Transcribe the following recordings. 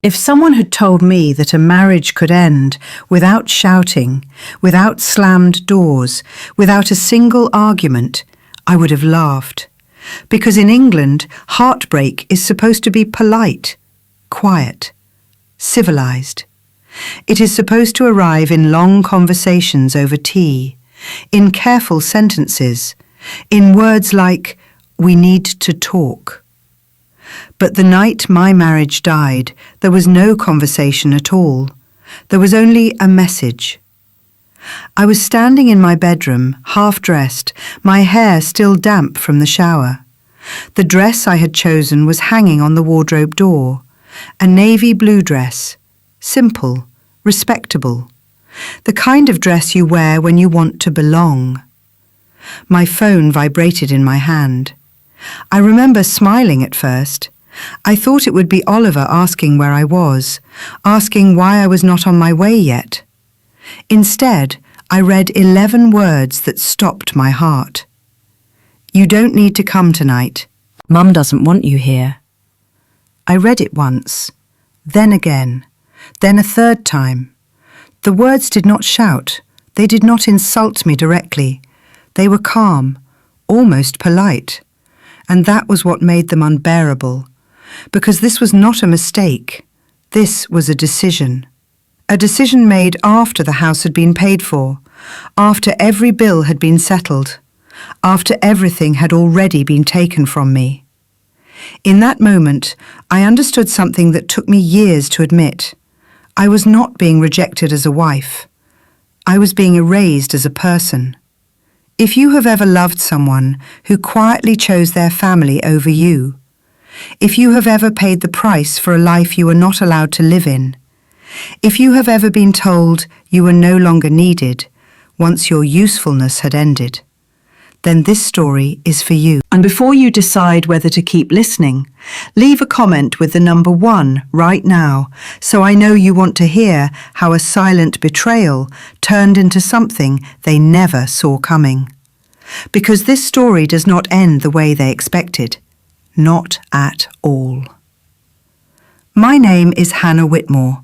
If someone had told me that a marriage could end without shouting, without slammed doors, without a single argument, I would have laughed. Because in England, heartbreak is supposed to be polite, quiet, civilised. It is supposed to arrive in long conversations over tea, in careful sentences, in words like, "We need to talk." But the night my marriage died, there was no conversation at all. There was only a message. I was standing in my bedroom, half-dressed, my hair still damp from the shower. The dress I had chosen was hanging on the wardrobe door, a navy blue dress, simple, respectable, the kind of dress you wear when you want to belong. My phone vibrated in my hand. I remember smiling at first. I thought it would be Oliver asking where I was, asking why I was not on my way yet. Instead, I read 11 words that stopped my heart. "You don't need to come tonight. Mum doesn't want you here." I read it once, then again, then a third time. The words did not shout. They did not insult me directly. They were calm, almost polite. And that was what made them unbearable. Because this was not a mistake. This was a decision. A decision made after the house had been paid for, after every bill had been settled, after everything had already been taken from me. In that moment, I understood something that took me years to admit. I was not being rejected as a wife. I was being erased as a person. If you have ever loved someone who quietly chose their family over you, if you have ever paid the price for a life you were not allowed to live in, if you have ever been told you were no longer needed once your usefulness had ended, then this story is for you. And before you decide whether to keep listening, leave a comment with the number 1 right now, so I know you want to hear how a silent betrayal turned into something they never saw coming. Because this story does not end the way they expected. Not at all. My name is Hannah Whitmore.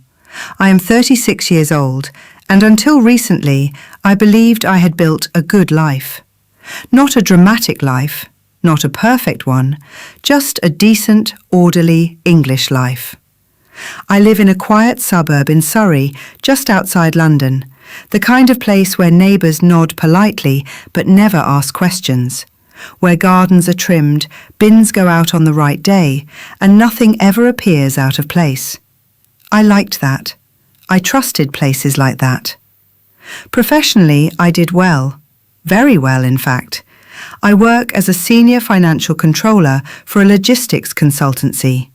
I am 36 years old, and until recently, I believed I had built a good life. Not a dramatic life, not a perfect one, just a decent, orderly English life. I live in a quiet suburb in Surrey, just outside London, the kind of place where neighbours nod politely but never ask questions, where gardens are trimmed, bins go out on the right day, and nothing ever appears out of place. I liked that. I trusted places like that. Professionally, I did well. Very well, in fact. I work as a senior financial controller for a logistics consultancy.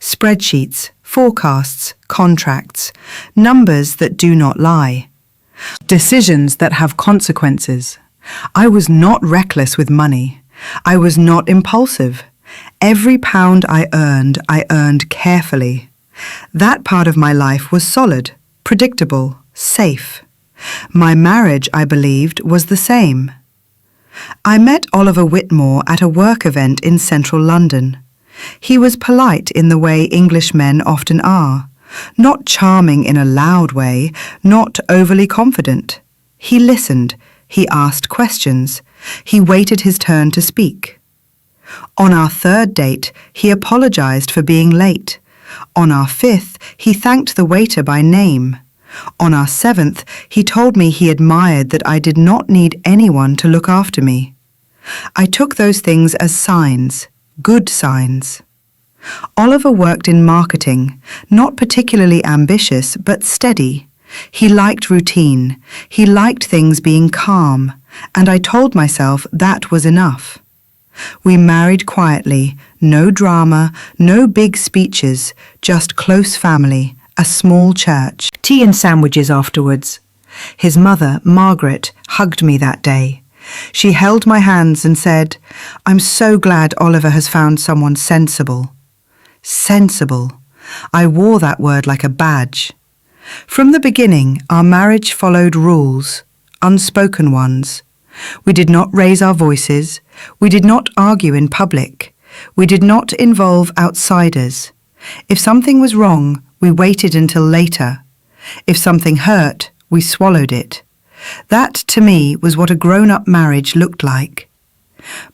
Spreadsheets, forecasts, contracts, numbers that do not lie. Decisions that have consequences. I was not reckless with money. I was not impulsive. Every pound I earned carefully. That part of my life was solid, predictable, safe. My marriage, I believed, was the same. I met Oliver Whitmore at a work event in central London. He was polite in the way English men often are, not charming in a loud way, not overly confident. He listened, he asked questions, he waited his turn to speak. On our 3rd date, he apologised for being late. On our 5th, he thanked the waiter by name. On our 7th, he told me he admired that I did not need anyone to look after me. I took those things as signs, good signs. Oliver worked in marketing, not particularly ambitious, but steady. He liked routine. He liked things being calm, and I told myself that was enough. We married quietly, no drama, no big speeches, just close family, a small church. Tea and sandwiches afterwards. His mother, Margaret, hugged me that day. She held my hands and said, "I'm so glad Oliver has found someone sensible." Sensible. I wore that word like a badge. From the beginning, our marriage followed rules, unspoken ones. We did not raise our voices. We did not argue in public. We did not involve outsiders. If something was wrong, we waited until later. If something hurt, we swallowed it. That, to me, was what a grown-up marriage looked like.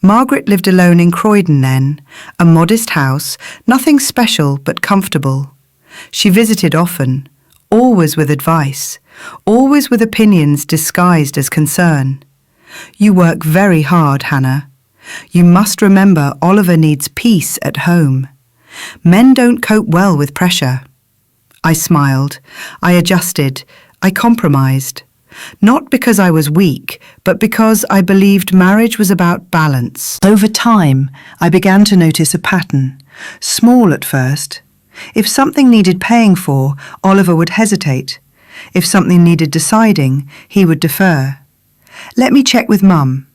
Margaret lived alone in Croydon then, a modest house, nothing special but comfortable. She visited often, always with advice, always with opinions disguised as concern. You work very hard, Hannah. You must remember Oliver needs peace at home. Men don't cope well with pressure. I smiled. I adjusted. I compromised. Not because I was weak, but because I believed marriage was about balance. Over time, I began to notice a pattern, small at first. If something needed paying for, Oliver would hesitate. If something needed deciding, he would defer. Let me check with Mum.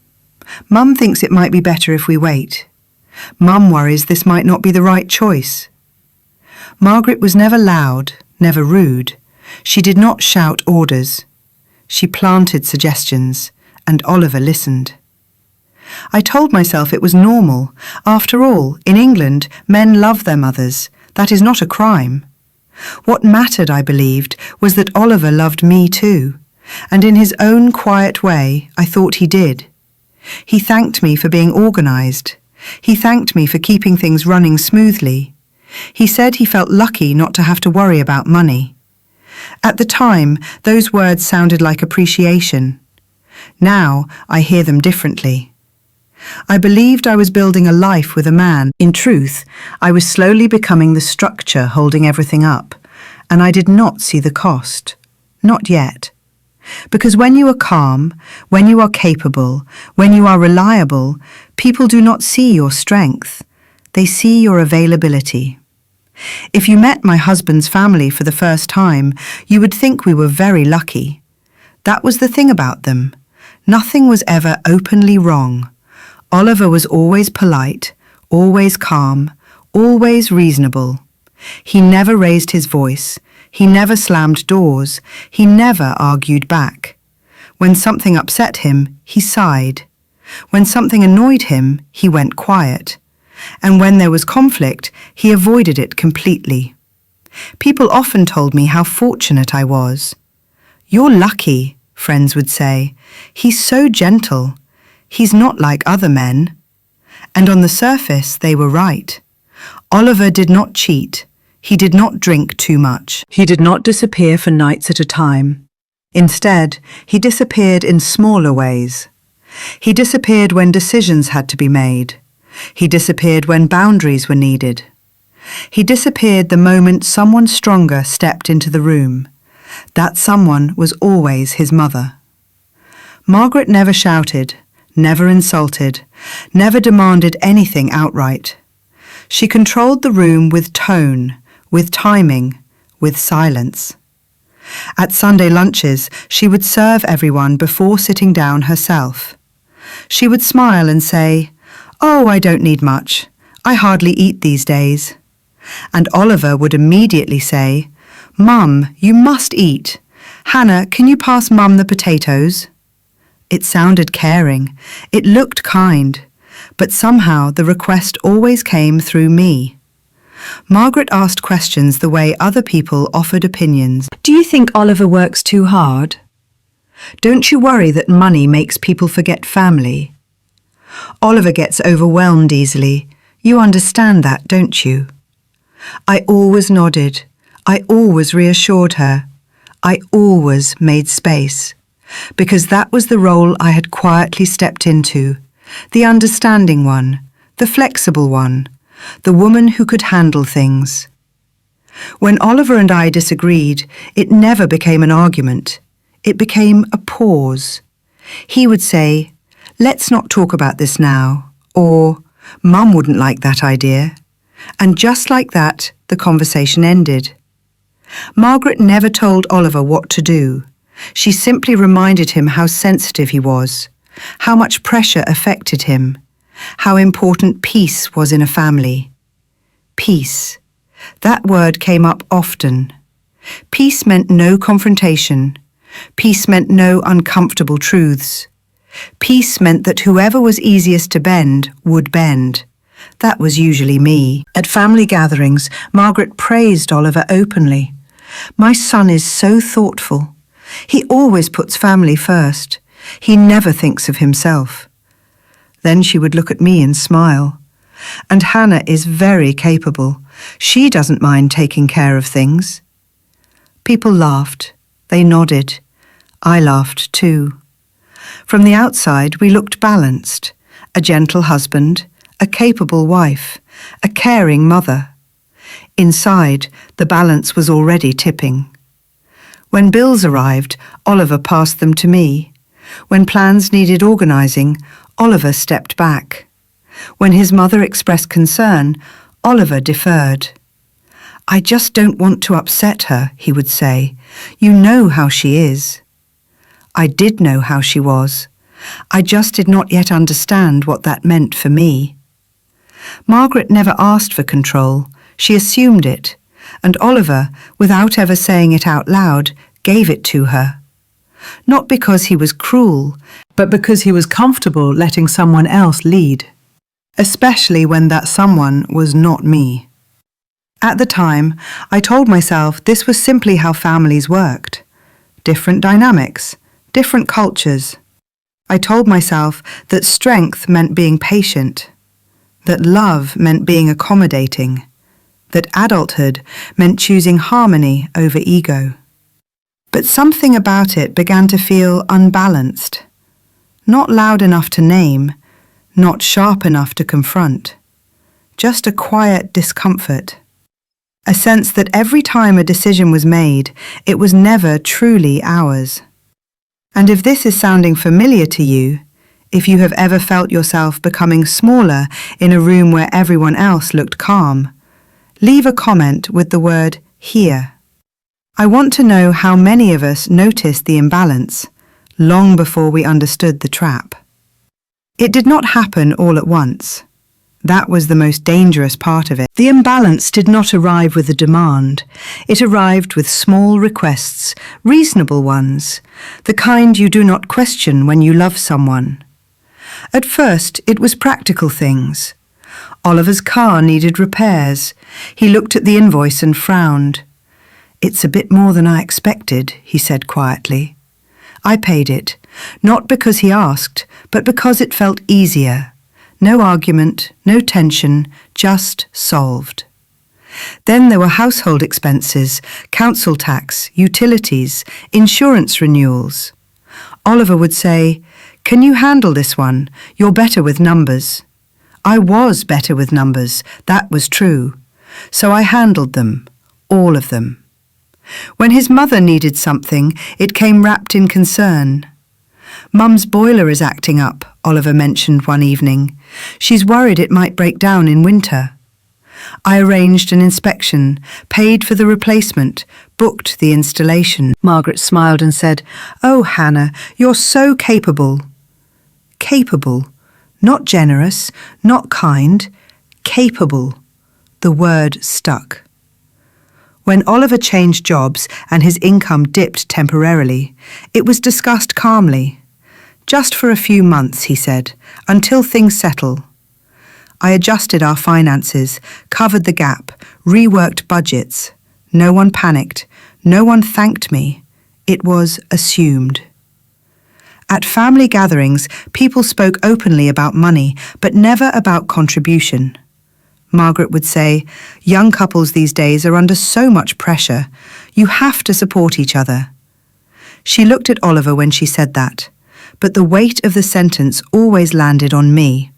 Mum thinks it might be better if we wait. Mum worries this might not be the right choice. Margaret was never loud, never rude. She did not shout orders. She planted suggestions, and Oliver listened. I told myself it was normal. After all, in England, men love their mothers. That is not a crime. What mattered, I believed, was that Oliver loved me too, and in his own quiet way, I thought he did. He thanked me for being organised. He thanked me for keeping things running smoothly. He said he felt lucky not to have to worry about money. At the time, those words sounded like appreciation. Now, I hear them differently. I believed I was building a life with a man. In truth, I was slowly becoming the structure holding everything up, and I did not see the cost. Not yet. Because when you are calm, when you are capable, when you are reliable, people do not see your strength. They see your availability. If you met my husband's family for the first time, you would think we were very lucky. That was the thing about them. Nothing was ever openly wrong. Oliver was always polite, always calm, always reasonable. He never raised his voice. He never slammed doors. He never argued back. When something upset him, he sighed. When something annoyed him, he went quiet. And when there was conflict, he avoided it completely. People often told me how fortunate I was. "You're lucky," friends would say. "He's so gentle. He's not like other men." And on the surface, they were right. Oliver did not cheat. He did not drink too much. He did not disappear for nights at a time. Instead, he disappeared in smaller ways. He disappeared when decisions had to be made. He disappeared when boundaries were needed. He disappeared the moment someone stronger stepped into the room. That someone was always his mother. Margaret never shouted, never insulted, never demanded anything outright. She controlled the room with tone, with timing, with silence. At Sunday lunches, she would serve everyone before sitting down herself. She would smile and say, "Oh, I don't need much. I hardly eat these days." And Oliver would immediately say, "Mum, you must eat. Hannah, can you pass Mum the potatoes?" It sounded caring. It looked kind. But somehow the request always came through me. Margaret asked questions the way other people offered opinions. "Do you think Oliver works too hard? Don't you worry that money makes people forget family? Oliver gets overwhelmed easily. You understand that, don't you?" I always nodded. I always reassured her. I always made space. Because that was the role I had quietly stepped into. The understanding one, the flexible one, the woman who could handle things. When Oliver and I disagreed, it never became an argument. It became a pause. He would say, "Let's not talk about this now," or "Mum wouldn't like that idea." And just like that, the conversation ended. Margaret never told Oliver what to do. She simply reminded him how sensitive he was, how much pressure affected him, how important peace was in a family. Peace. That word came up often. Peace meant no confrontation. Peace meant no uncomfortable truths. Peace meant that whoever was easiest to bend would bend. That was usually me. At family gatherings, Margaret praised Oliver openly. "My son is so thoughtful. He always puts family first. He never thinks of himself." Then she would look at me and smile. "And Hannah is very capable. She doesn't mind taking care of things." People laughed. They nodded. I laughed too. From the outside, we looked balanced. A gentle husband, a capable wife, a caring mother. Inside, the balance was already tipping. When bills arrived, Oliver passed them to me. When plans needed organising, Oliver stepped back. When his mother expressed concern, Oliver deferred. "I just don't want to upset her," he would say. "You know how she is." I did know how she was. I just did not yet understand what that meant for me. Margaret never asked for control. She assumed it, and Oliver, without ever saying it out loud, gave it to her. Not because he was cruel, but because he was comfortable letting someone else lead, especially when that someone was not me. At the time, I told myself this was simply how families worked. Different dynamics, different cultures. I told myself that strength meant being patient, that love meant being accommodating, that adulthood meant choosing harmony over ego. But something about it began to feel unbalanced, not loud enough to name, not sharp enough to confront, just a quiet discomfort, a sense that every time a decision was made, it was never truly ours. And if this is sounding familiar to you, if you have ever felt yourself becoming smaller in a room where everyone else looked calm, leave a comment with the word "here." I want to know how many of us noticed the imbalance long before we understood the trap. It did not happen all at once. That was the most dangerous part of it. The imbalance did not arrive with a demand. It arrived with small requests, reasonable ones, the kind you do not question when you love someone. At first, it was practical things. Oliver's car needed repairs. He looked at the invoice and frowned. "It's a bit more than I expected," he said quietly. I paid it, not because he asked, but because it felt easier. No argument, no tension, just solved. Then there were household expenses, council tax, utilities, insurance renewals. Oliver would say, "Can you handle this one? You're better with numbers." I was better with numbers, that was true. So I handled them, all of them. When his mother needed something, it came wrapped in concern. "Mum's boiler is acting up," Oliver mentioned one evening. "She's worried it might break down in winter." I arranged an inspection, paid for the replacement, booked the installation. Margaret smiled and said, "Oh, Hannah, you're so capable." Capable, not generous, not kind, capable. The word stuck. When Oliver changed jobs and his income dipped temporarily, it was discussed calmly. "Just for a few months," he said, "until things settle." I adjusted our finances, covered the gap, reworked budgets. No one panicked. No one thanked me. It was assumed. At family gatherings, people spoke openly about money, but never about contribution. Margaret would say, "Young couples these days are under so much pressure. You have to support each other." She looked at Oliver when she said that, but the weight of the sentence always landed on me.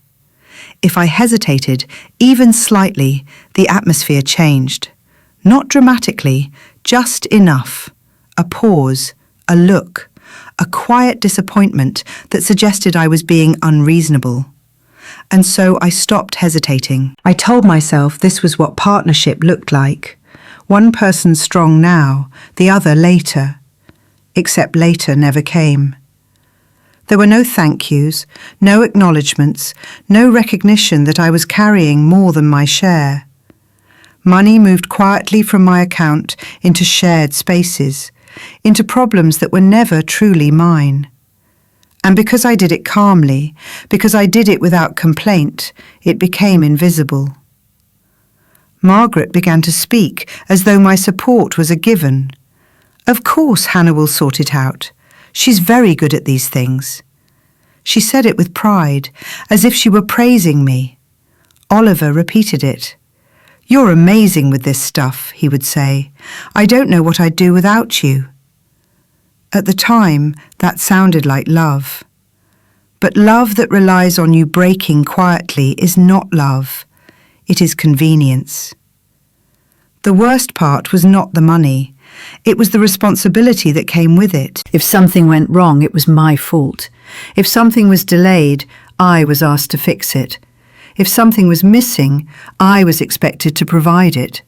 If I hesitated, even slightly, the atmosphere changed. Not dramatically, just enough. A pause, a look, a quiet disappointment that suggested I was being unreasonable. And so I stopped hesitating. I told myself this was what partnership looked like. One person strong now, the other later. Except later never came. There were no thank yous, no acknowledgements, no recognition that I was carrying more than my share. Money moved quietly from my account into shared spaces, into problems that were never truly mine. And because I did it calmly, because I did it without complaint, it became invisible. Margaret began to speak as though my support was a given. Of course Hannah will sort it out. She's very good at these things. She said it with pride, as if she were praising me. Oliver repeated it. You're amazing with this stuff, he would say. I don't know what I'd do without you. At the time, that sounded like love. But love that relies on you breaking quietly is not love. It is convenience. The worst part was not the money. It was the responsibility that came with it. If something went wrong, it was my fault. If something was delayed, I was asked to fix it. If something was missing, I was expected to provide it.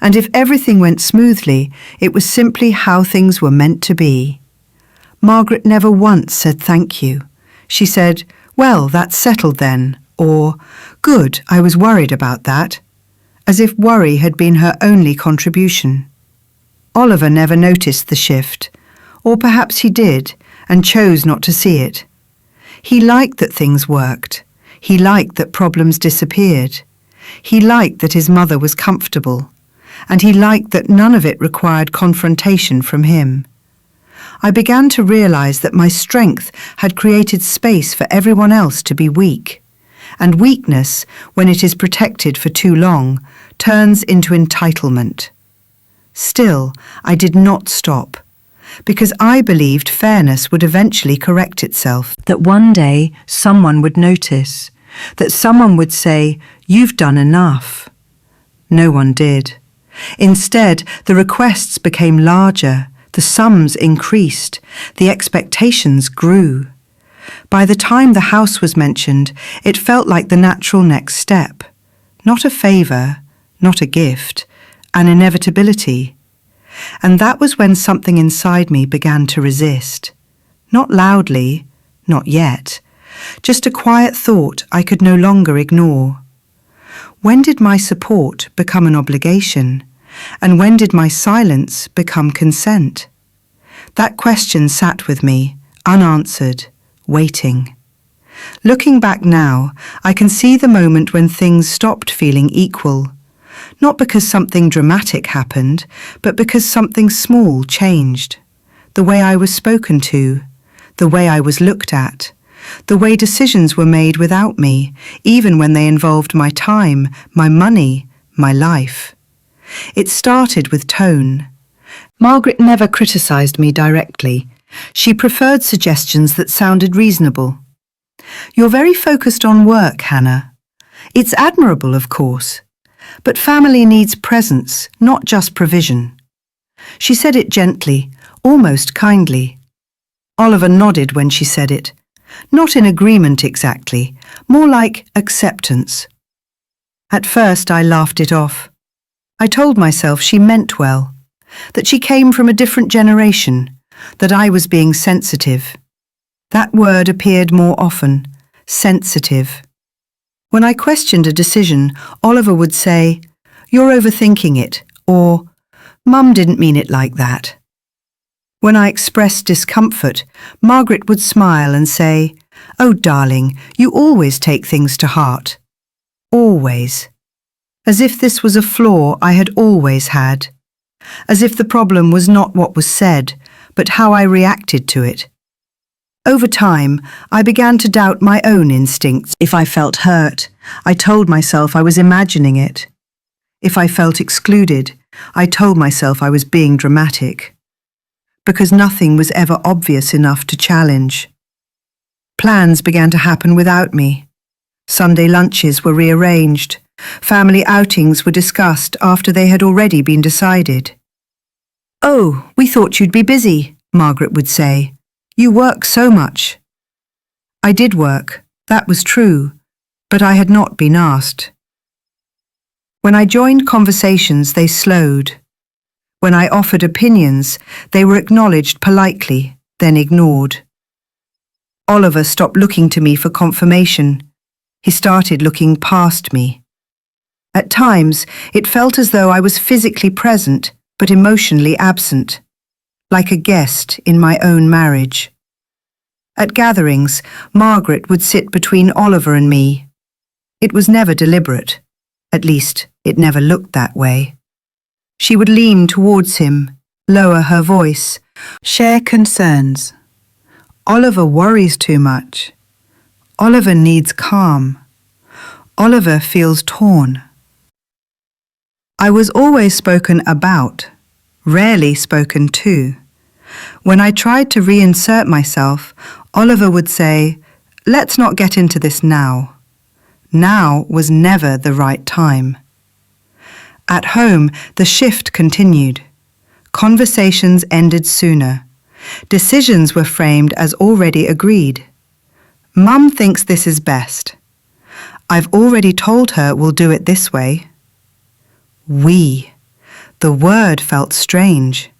And if everything went smoothly, it was simply how things were meant to be. Margaret never once said thank you. She said, well, that's settled then, or, good, I was worried about that, as if worry had been her only contribution. Oliver never noticed the shift, or perhaps he did, and chose not to see it. He liked that things worked. He liked that problems disappeared. He liked that his mother was comfortable, and he liked that none of it required confrontation from him. I began to realize that my strength had created space for everyone else to be weak, and weakness, when it is protected for too long, turns into entitlement. Still, I did not stop, because I believed fairness would eventually correct itself, that one day someone would notice, that someone would say, you've done enough. No one did. Instead, the requests became larger, the sums increased, the expectations grew. By the time the house was mentioned, it felt like the natural next step. Not a favour, not a gift, an inevitability. And that was when something inside me began to resist. Not loudly, not yet, just a quiet thought I could no longer ignore. When did my support become an obligation? And when did my silence become consent? That question sat with me, unanswered, waiting. Looking back now, I can see the moment when things stopped feeling equal. Not because something dramatic happened, but because something small changed. The way I was spoken to, the way I was looked at, the way decisions were made without me, even when they involved my time, my money, my life. It started with tone. Margaret never criticised me directly. She preferred suggestions that sounded reasonable. You're very focused on work, Hannah. It's admirable, of course. But family needs presence, not just provision. She said it gently, almost kindly. Oliver nodded when she said it. Not in agreement exactly, more like acceptance. At first I laughed it off. I told myself she meant well, that she came from a different generation, that I was being sensitive. That word appeared more often, sensitive. When I questioned a decision, Oliver would say, "You're overthinking it," or "Mum didn't mean it like that." When I expressed discomfort, Margaret would smile and say, "Oh, darling, you always take things to heart." Always. As if this was a flaw I had always had. As if the problem was not what was said, but how I reacted to it. Over time, I began to doubt my own instincts. If I felt hurt, I told myself I was imagining it. If I felt excluded, I told myself I was being dramatic. Because nothing was ever obvious enough to challenge. Plans began to happen without me. Sunday lunches were rearranged. Family outings were discussed after they had already been decided. "Oh, we thought you'd be busy," Margaret would say. "You work so much." I did work, that was true, but I had not been asked. When I joined conversations, they slowed. When I offered opinions, they were acknowledged politely, then ignored. Oliver stopped looking to me for confirmation. He started looking past me. At times, it felt as though I was physically present, but emotionally absent, like a guest in my own marriage. At gatherings, Margaret would sit between Oliver and me. It was never deliberate. At least, it never looked that way. She would lean towards him, lower her voice, share concerns. Oliver worries too much. Oliver needs calm. Oliver feels torn. I was always spoken about, rarely spoken to. When I tried to reinsert myself, Oliver would say, "Let's not get into this now." Now was never the right time. At home, the shift continued. Conversations ended sooner. Decisions were framed as already agreed. Mum thinks this is best. I've already told her we'll do it this way. We. The word felt strange.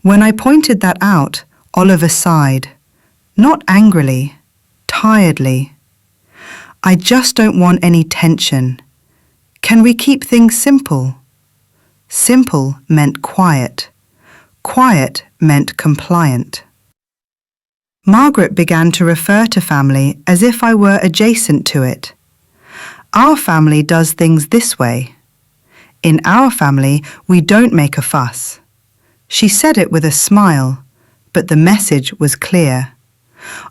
When I pointed that out, Oliver sighed. Not angrily, tiredly. I just don't want any tension. Can we keep things simple? Simple meant quiet. Quiet meant compliant. Margaret began to refer to family as if I were adjacent to it. Our family does things this way. In our family, we don't make a fuss. She said it with a smile, but the message was clear.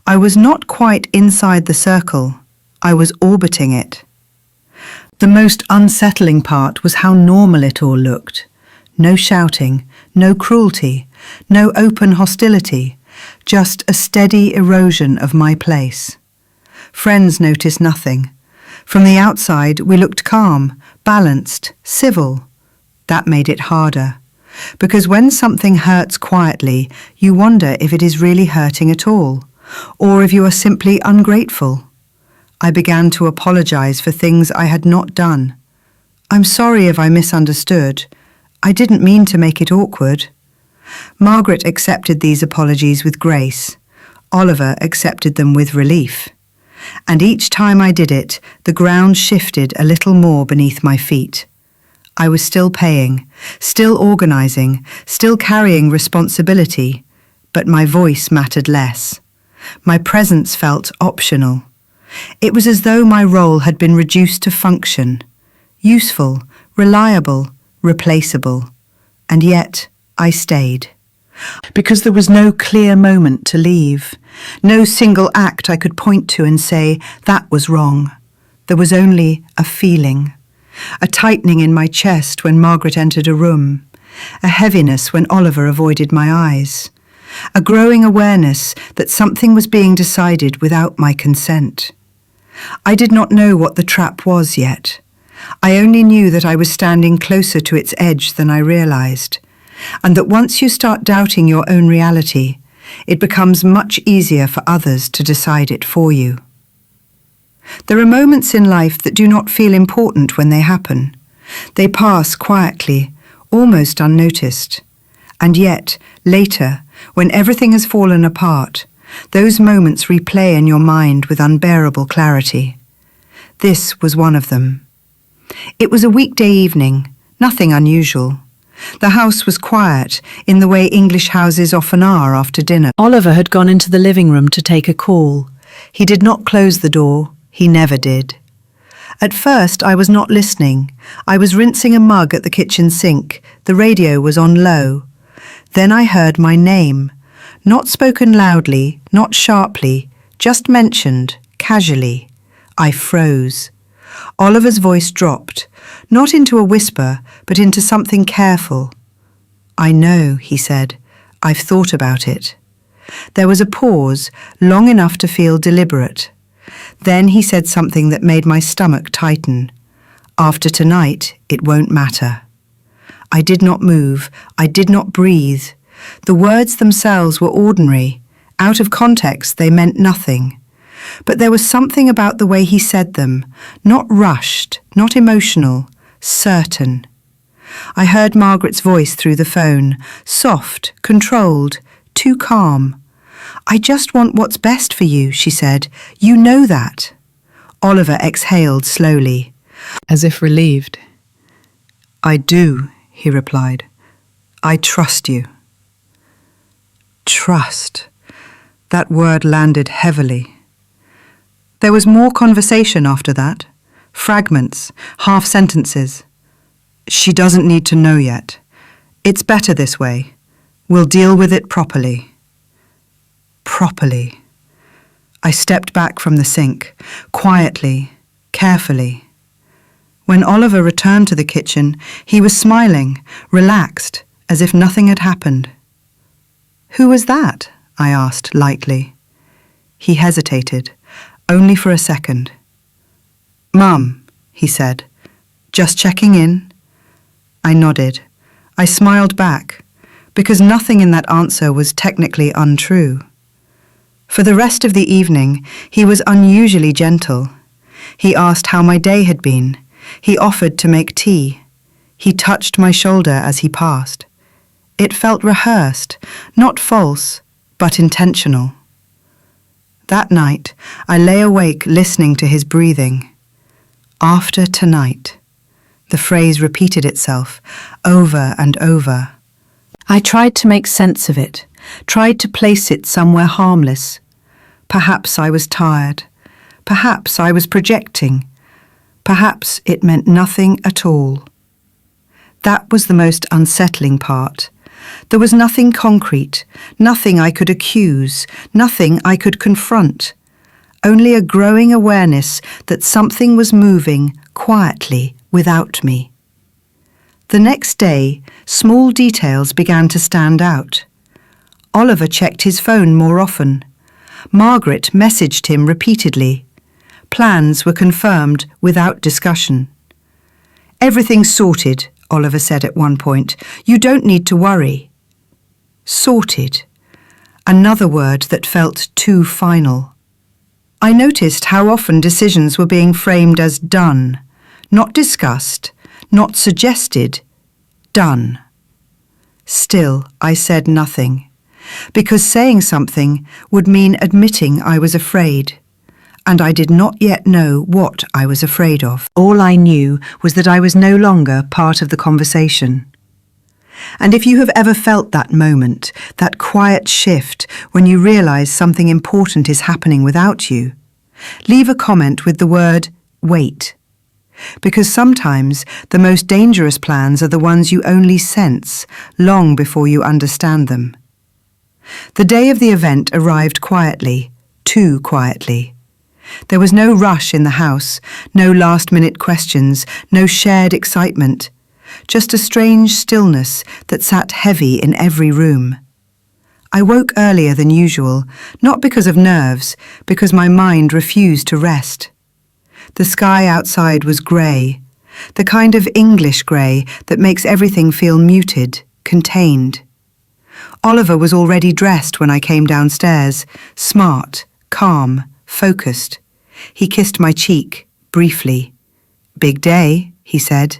I was not quite inside the circle. I was orbiting it. The most unsettling part was how normal it all looked. No shouting, no cruelty, no open hostility, just a steady erosion of my place. Friends noticed nothing. From the outside, we looked calm, balanced, civil. That made it harder. Because when something hurts quietly, you wonder if it is really hurting at all, or if you are simply ungrateful. I began to apologize for things I had not done. I'm sorry if I misunderstood. I didn't mean to make it awkward. Margaret accepted these apologies with grace. Oliver accepted them with relief. And each time I did it, the ground shifted a little more beneath my feet. I was still paying, still organizing, still carrying responsibility, but my voice mattered less. My presence felt optional. It was as though my role had been reduced to function, useful, reliable, replaceable, and yet I stayed. Because there was no clear moment to leave, no single act I could point to and say, that was wrong. There was only a feeling, a tightening in my chest when Margaret entered a room, a heaviness when Oliver avoided my eyes, a growing awareness that something was being decided without my consent. I did not know what the trap was yet. I only knew that I was standing closer to its edge than I realized, and that once you start doubting your own reality, it becomes much easier for others to decide it for you. There are moments in life that do not feel important when they happen. They pass quietly, almost unnoticed. And yet, later, when everything has fallen apart, those moments replay in your mind with unbearable clarity. This was one of them. It was a weekday evening, nothing unusual. The house was quiet, in the way English houses often are after dinner. Oliver had gone into the living room to take a call. He did not close the door. He never did. At first, I was not listening. I was rinsing a mug at the kitchen sink. The radio was on low. Then I heard my name. Not spoken loudly, not sharply, just mentioned, casually. I froze. Oliver's voice dropped, not into a whisper, but into something careful. I know, he said. I've thought about it. There was a pause, long enough to feel deliberate. Then he said something that made my stomach tighten. After tonight, it won't matter. I did not move. I did not breathe. The words themselves were ordinary. Out of context, they meant nothing. But there was something about the way he said them, not rushed, not emotional, certain. I heard Margaret's voice through the phone, soft, controlled, too calm. I just want what's best for you, she said. You know that. Oliver exhaled slowly. As if relieved. I do, he replied. I trust you. Trust. That word landed heavily. There was more conversation after that. Fragments, half sentences. She doesn't need to know yet. It's better this way. We'll deal with it properly. Properly. I stepped back from the sink, quietly, carefully. When Oliver returned to the kitchen, he was smiling, relaxed, as if nothing had happened. "Who was that?" I asked lightly. He hesitated, only for a second. "Mum," he said, "just checking in." I nodded. I smiled back, because nothing in that answer was technically untrue. For the rest of the evening, he was unusually gentle. He asked how my day had been. He offered to make tea. He touched my shoulder as he passed. It felt rehearsed, not false, but intentional. That night, I lay awake listening to his breathing. After tonight. The phrase repeated itself, over and over. I tried to make sense of it, tried to place it somewhere harmless. Perhaps I was tired. Perhaps I was projecting. Perhaps it meant nothing at all. That was the most unsettling part. There was nothing concrete, nothing I could accuse, nothing I could confront. Only a growing awareness that something was moving quietly without me. The next day, small details began to stand out. Oliver checked his phone more often. Margaret messaged him repeatedly. Plans were confirmed without discussion. "Everything's sorted," Oliver said at one point. "You don't need to worry." Sorted. Another word that felt too final. I noticed how often decisions were being framed as done, not discussed, not suggested, done. Still, I said nothing, because saying something would mean admitting I was afraid, and I did not yet know what I was afraid of. All I knew was that I was no longer part of the conversation. And if you have ever felt that moment, that quiet shift when you realize something important is happening without you, leave a comment with the word wait. Because sometimes the most dangerous plans are the ones you only sense long before you understand them. The day of the event arrived quietly, too quietly. There was no rush in the house, no last-minute questions, no shared excitement, just a strange stillness that sat heavy in every room. I woke earlier than usual, not because of nerves, because my mind refused to rest. The sky outside was grey, the kind of English grey that makes everything feel muted, contained. Oliver was already dressed when I came downstairs, smart, calm, focused. He kissed my cheek, briefly. "Big day," he said.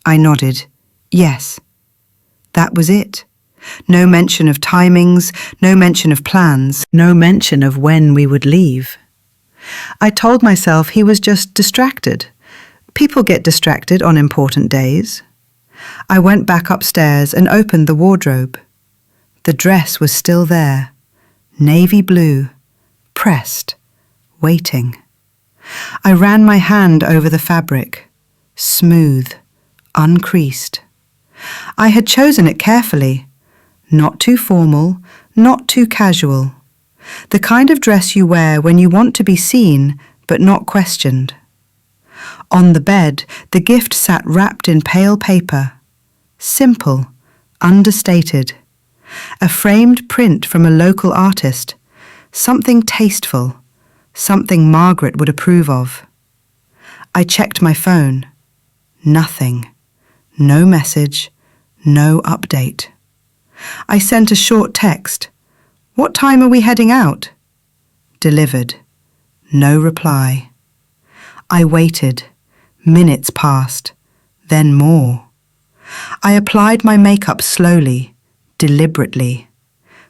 I nodded. Yes. That was it. No mention of timings, no mention of plans, no mention of when we would leave. I told myself he was just distracted. People get distracted on important days. I went back upstairs and opened the wardrobe. The dress was still there, navy blue, pressed, waiting. I ran my hand over the fabric, smooth, uncreased. I had chosen it carefully, not too formal, not too casual. The kind of dress you wear when you want to be seen but not questioned. On the bed, the gift sat wrapped in pale paper. Simple, understated. A framed print from a local artist. Something tasteful. Something Margaret would approve of. I checked my phone. Nothing. No message. No update. I sent a short text. "What time are we heading out?" Delivered. No reply. I waited. Minutes passed. Then more. I applied my makeup slowly, deliberately.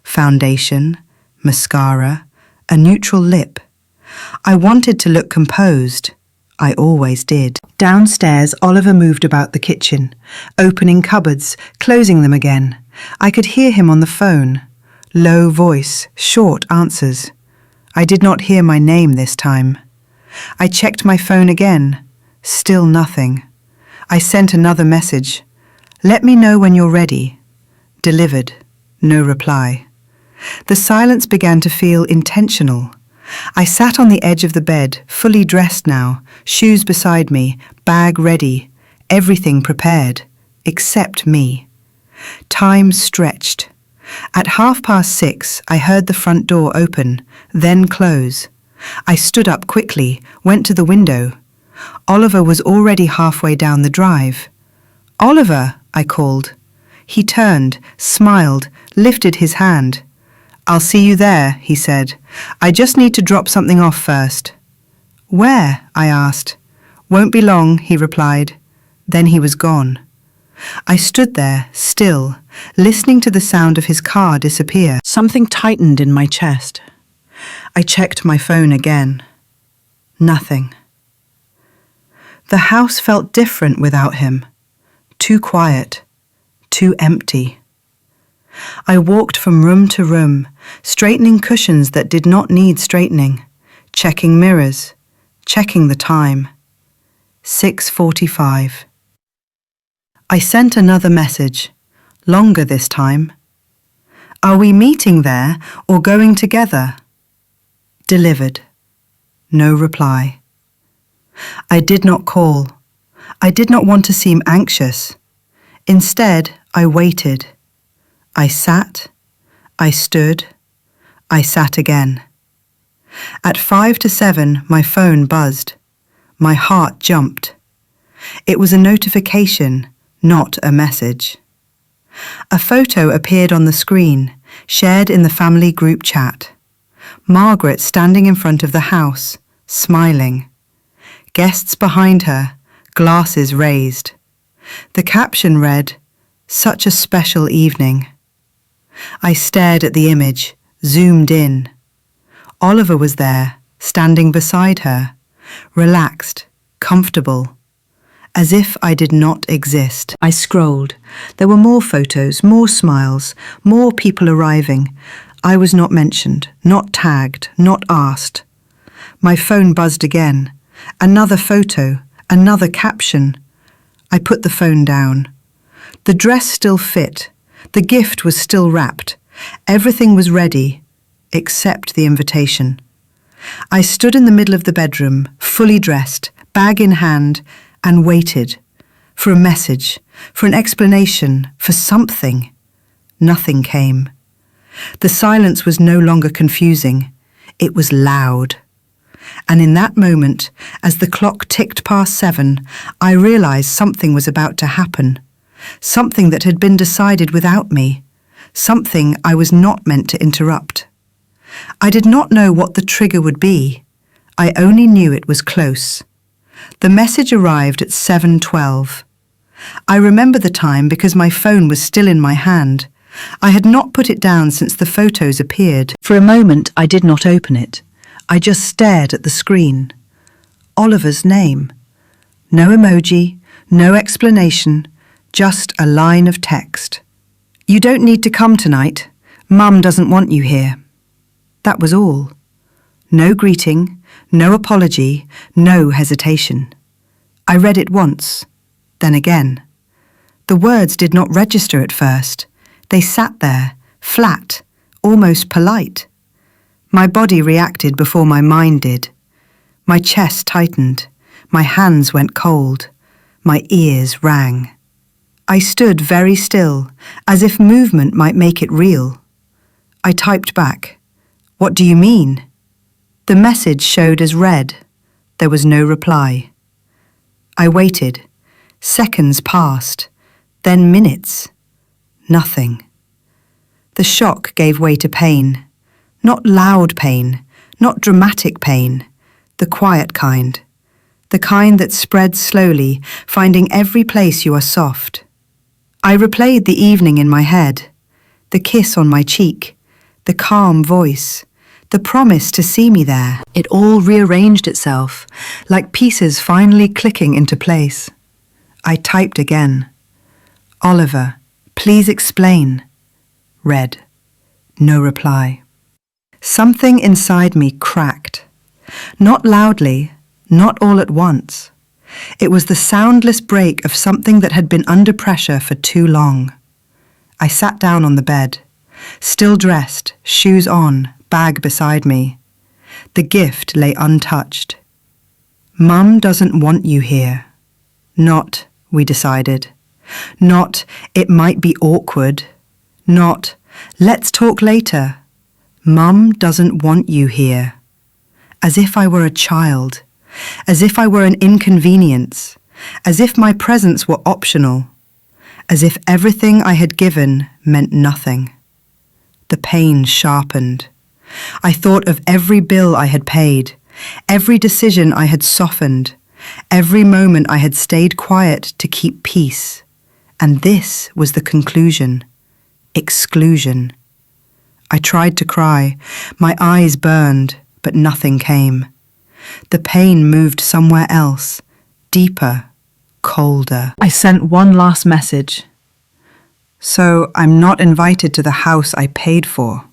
Foundation, mascara, a neutral lip. I wanted to look composed. I always did. Downstairs, Oliver moved about the kitchen, opening cupboards, closing them again. I could hear him on the phone. Low voice, short answers. I did not hear my name this time. I checked my phone again. Still nothing. I sent another message. Let me know when you're ready. Delivered. No reply. The silence began to feel intentional. I sat on the edge of the bed, fully dressed now, shoes beside me, bag ready, everything prepared, except me. Time stretched. At 6:30, I heard the front door open, then close. I stood up quickly, went to the window. Oliver was already halfway down the drive. "Oliver," I called. He turned, smiled, lifted his hand. "I'll see you there," he said. "I just need to drop something off first." "Where?" I asked. "Won't be long," he replied. Then he was gone. I stood there, still, listening to the sound of his car disappear. Something tightened in my chest. I checked my phone again. Nothing. The house felt different without him. Too quiet. Too empty. I walked from room to room, straightening cushions that did not need straightening, checking mirrors, checking the time. 6:45. I sent another message, longer this time. "Are we meeting there or going together?" Delivered. No reply. I did not call. I did not want to seem anxious. Instead, I waited. I sat. I stood. I sat again. At 6:55, my phone buzzed. My heart jumped. It was a notification, not a message. A photo appeared on the screen, shared in the family group chat. Margaret standing in front of the house, smiling. Guests behind her, glasses raised. The caption read, "Such a special evening." I stared at the image, zoomed in. Oliver was there, standing beside her, relaxed, comfortable, as if I did not exist. I scrolled. There were more photos, more smiles, more people arriving. I was not mentioned, not tagged, not asked. My phone buzzed again. Another photo, another caption. I put the phone down. The dress still fit. The gift was still wrapped. Everything was ready, except the invitation. I stood in the middle of the bedroom, fully dressed, bag in hand, and waited for a message, for an explanation, for something. Nothing came. The silence was no longer confusing. It was loud. And in that moment, as the clock ticked past 7, I realized something was about to happen. Something that had been decided without me. Something I was not meant to interrupt. I did not know what the trigger would be. I only knew it was close. The message arrived at 7:12. I remember the time because my phone was still in my hand. I had not put it down since the photos appeared. For a moment, I did not open it. I just stared at the screen. Oliver's name. No emoji, no explanation, just a line of text. "You don't need to come tonight. Mum doesn't want you here." That was all. No greeting, no apology, no hesitation. I read it once, then again. The words did not register at first. They sat there, flat, almost polite. My body reacted before my mind did. My chest tightened. My hands went cold. My ears rang. I stood very still, as if movement might make it real. I typed back, "What do you mean?" The message showed as read. There was no reply. I waited. Seconds passed, then minutes. Nothing. The shock gave way to pain. Not loud pain, not dramatic pain, the quiet kind. The kind that spreads slowly, finding every place you are soft. I replayed the evening in my head, the kiss on my cheek, the calm voice, the promise to see me there. It all rearranged itself, like pieces finally clicking into place. I typed again. "Oliver, please explain." Read. No reply. Something inside me cracked. Not loudly, not all at once. It was the soundless break of something that had been under pressure for too long. I sat down on the bed, still dressed, shoes on, bag beside me. The gift lay untouched. Mum doesn't want you here. Not, we decided. Not, it might be awkward. Not, let's talk later. Mum doesn't want you here. As if I were a child. As if I were an inconvenience. As if my presence were optional. As if everything I had given meant nothing. The pain sharpened. I thought of every bill I had paid, every decision I had softened, every moment I had stayed quiet to keep peace. And this was the conclusion. Exclusion. I tried to cry. My eyes burned, but nothing came. The pain moved somewhere else, deeper, colder. I sent one last message. So I'm not invited to the house I paid for.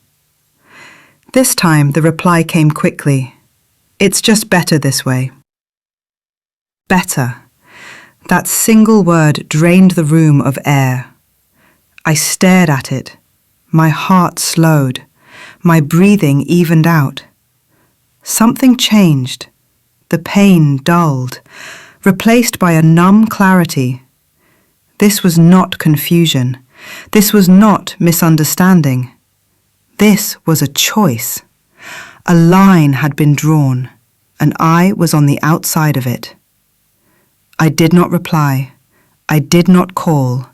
This time the reply came quickly. It's just better this way. Better. That single word drained the room of air. I stared at it. My heart slowed. My breathing evened out. Something changed. The pain dulled, replaced by a numb clarity. This was not confusion. This was not misunderstanding. This was a choice. A line had been drawn, and I was on the outside of it. I did not reply. I did not call.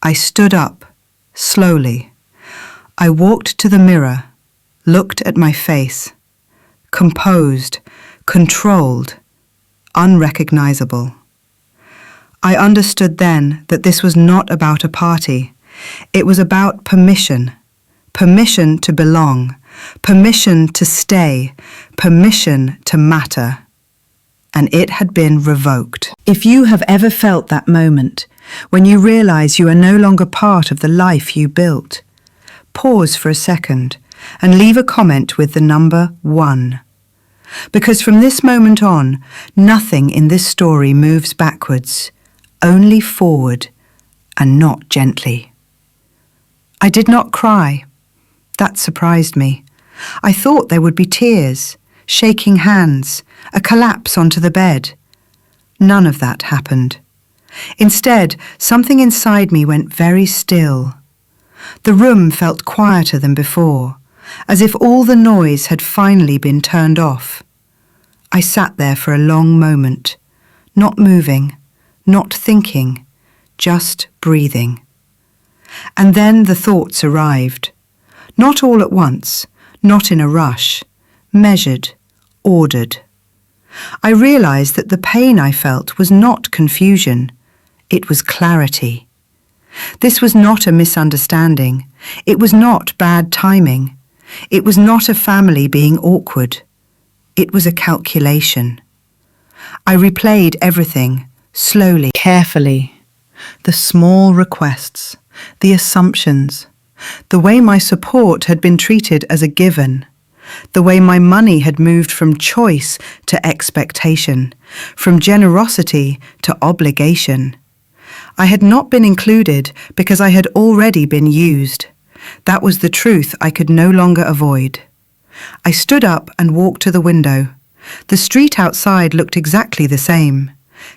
I stood up, slowly. I walked to the mirror, looked at my face. Composed, controlled, unrecognizable. I understood then that this was not about a party. It was about permission. Permission to belong, permission to stay, permission to matter. And it had been revoked. If you have ever felt that moment, when you realize you are no longer part of the life you built, pause for a second and leave a comment with the number 1. Because from this moment on, nothing in this story moves backwards, only forward, and not gently. I did not cry. That surprised me. I thought there would be tears, shaking hands, a collapse onto the bed. None of that happened. Instead, something inside me went very still. The room felt quieter than before, as if all the noise had finally been turned off. I sat there for a long moment, not moving, not thinking, just breathing. And then the thoughts arrived. Not all at once, not in a rush, measured, ordered. I realized that the pain I felt was not confusion, it was clarity. This was not a misunderstanding, it was not bad timing, it was not a family being awkward, it was a calculation. I replayed everything, slowly, carefully, the small requests, the assumptions, the way my support had been treated as a given, the way my money had moved from choice to expectation, from generosity to obligation. I had not been included because I had already been used. That was the truth I could no longer avoid. I stood up and walked to the window. The street outside looked exactly the same.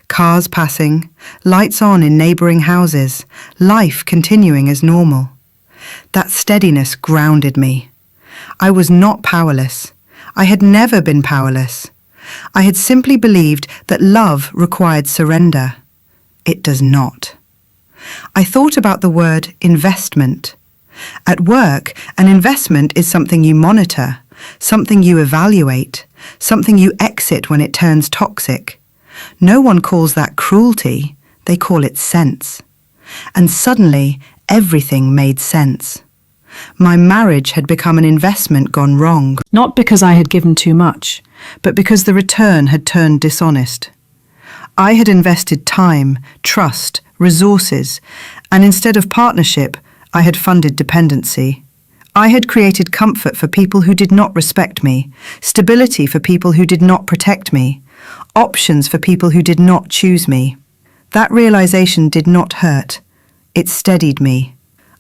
Cars passing, lights on in neighbouring houses, life continuing as normal. That steadiness grounded me. I was not powerless. I had never been powerless. I had simply believed that love required surrender. It does not. I thought about the word investment. At work, an investment is something you monitor, something you evaluate, something you exit when it turns toxic. No one calls that cruelty, they call it sense. And suddenly, everything made sense. My marriage had become an investment gone wrong. Not because I had given too much, but because the return had turned dishonest. I had invested time, trust, resources, and instead of partnership, I had funded dependency. I had created comfort for people who did not respect me, stability for people who did not protect me, options for people who did not choose me. That realization did not hurt. It steadied me.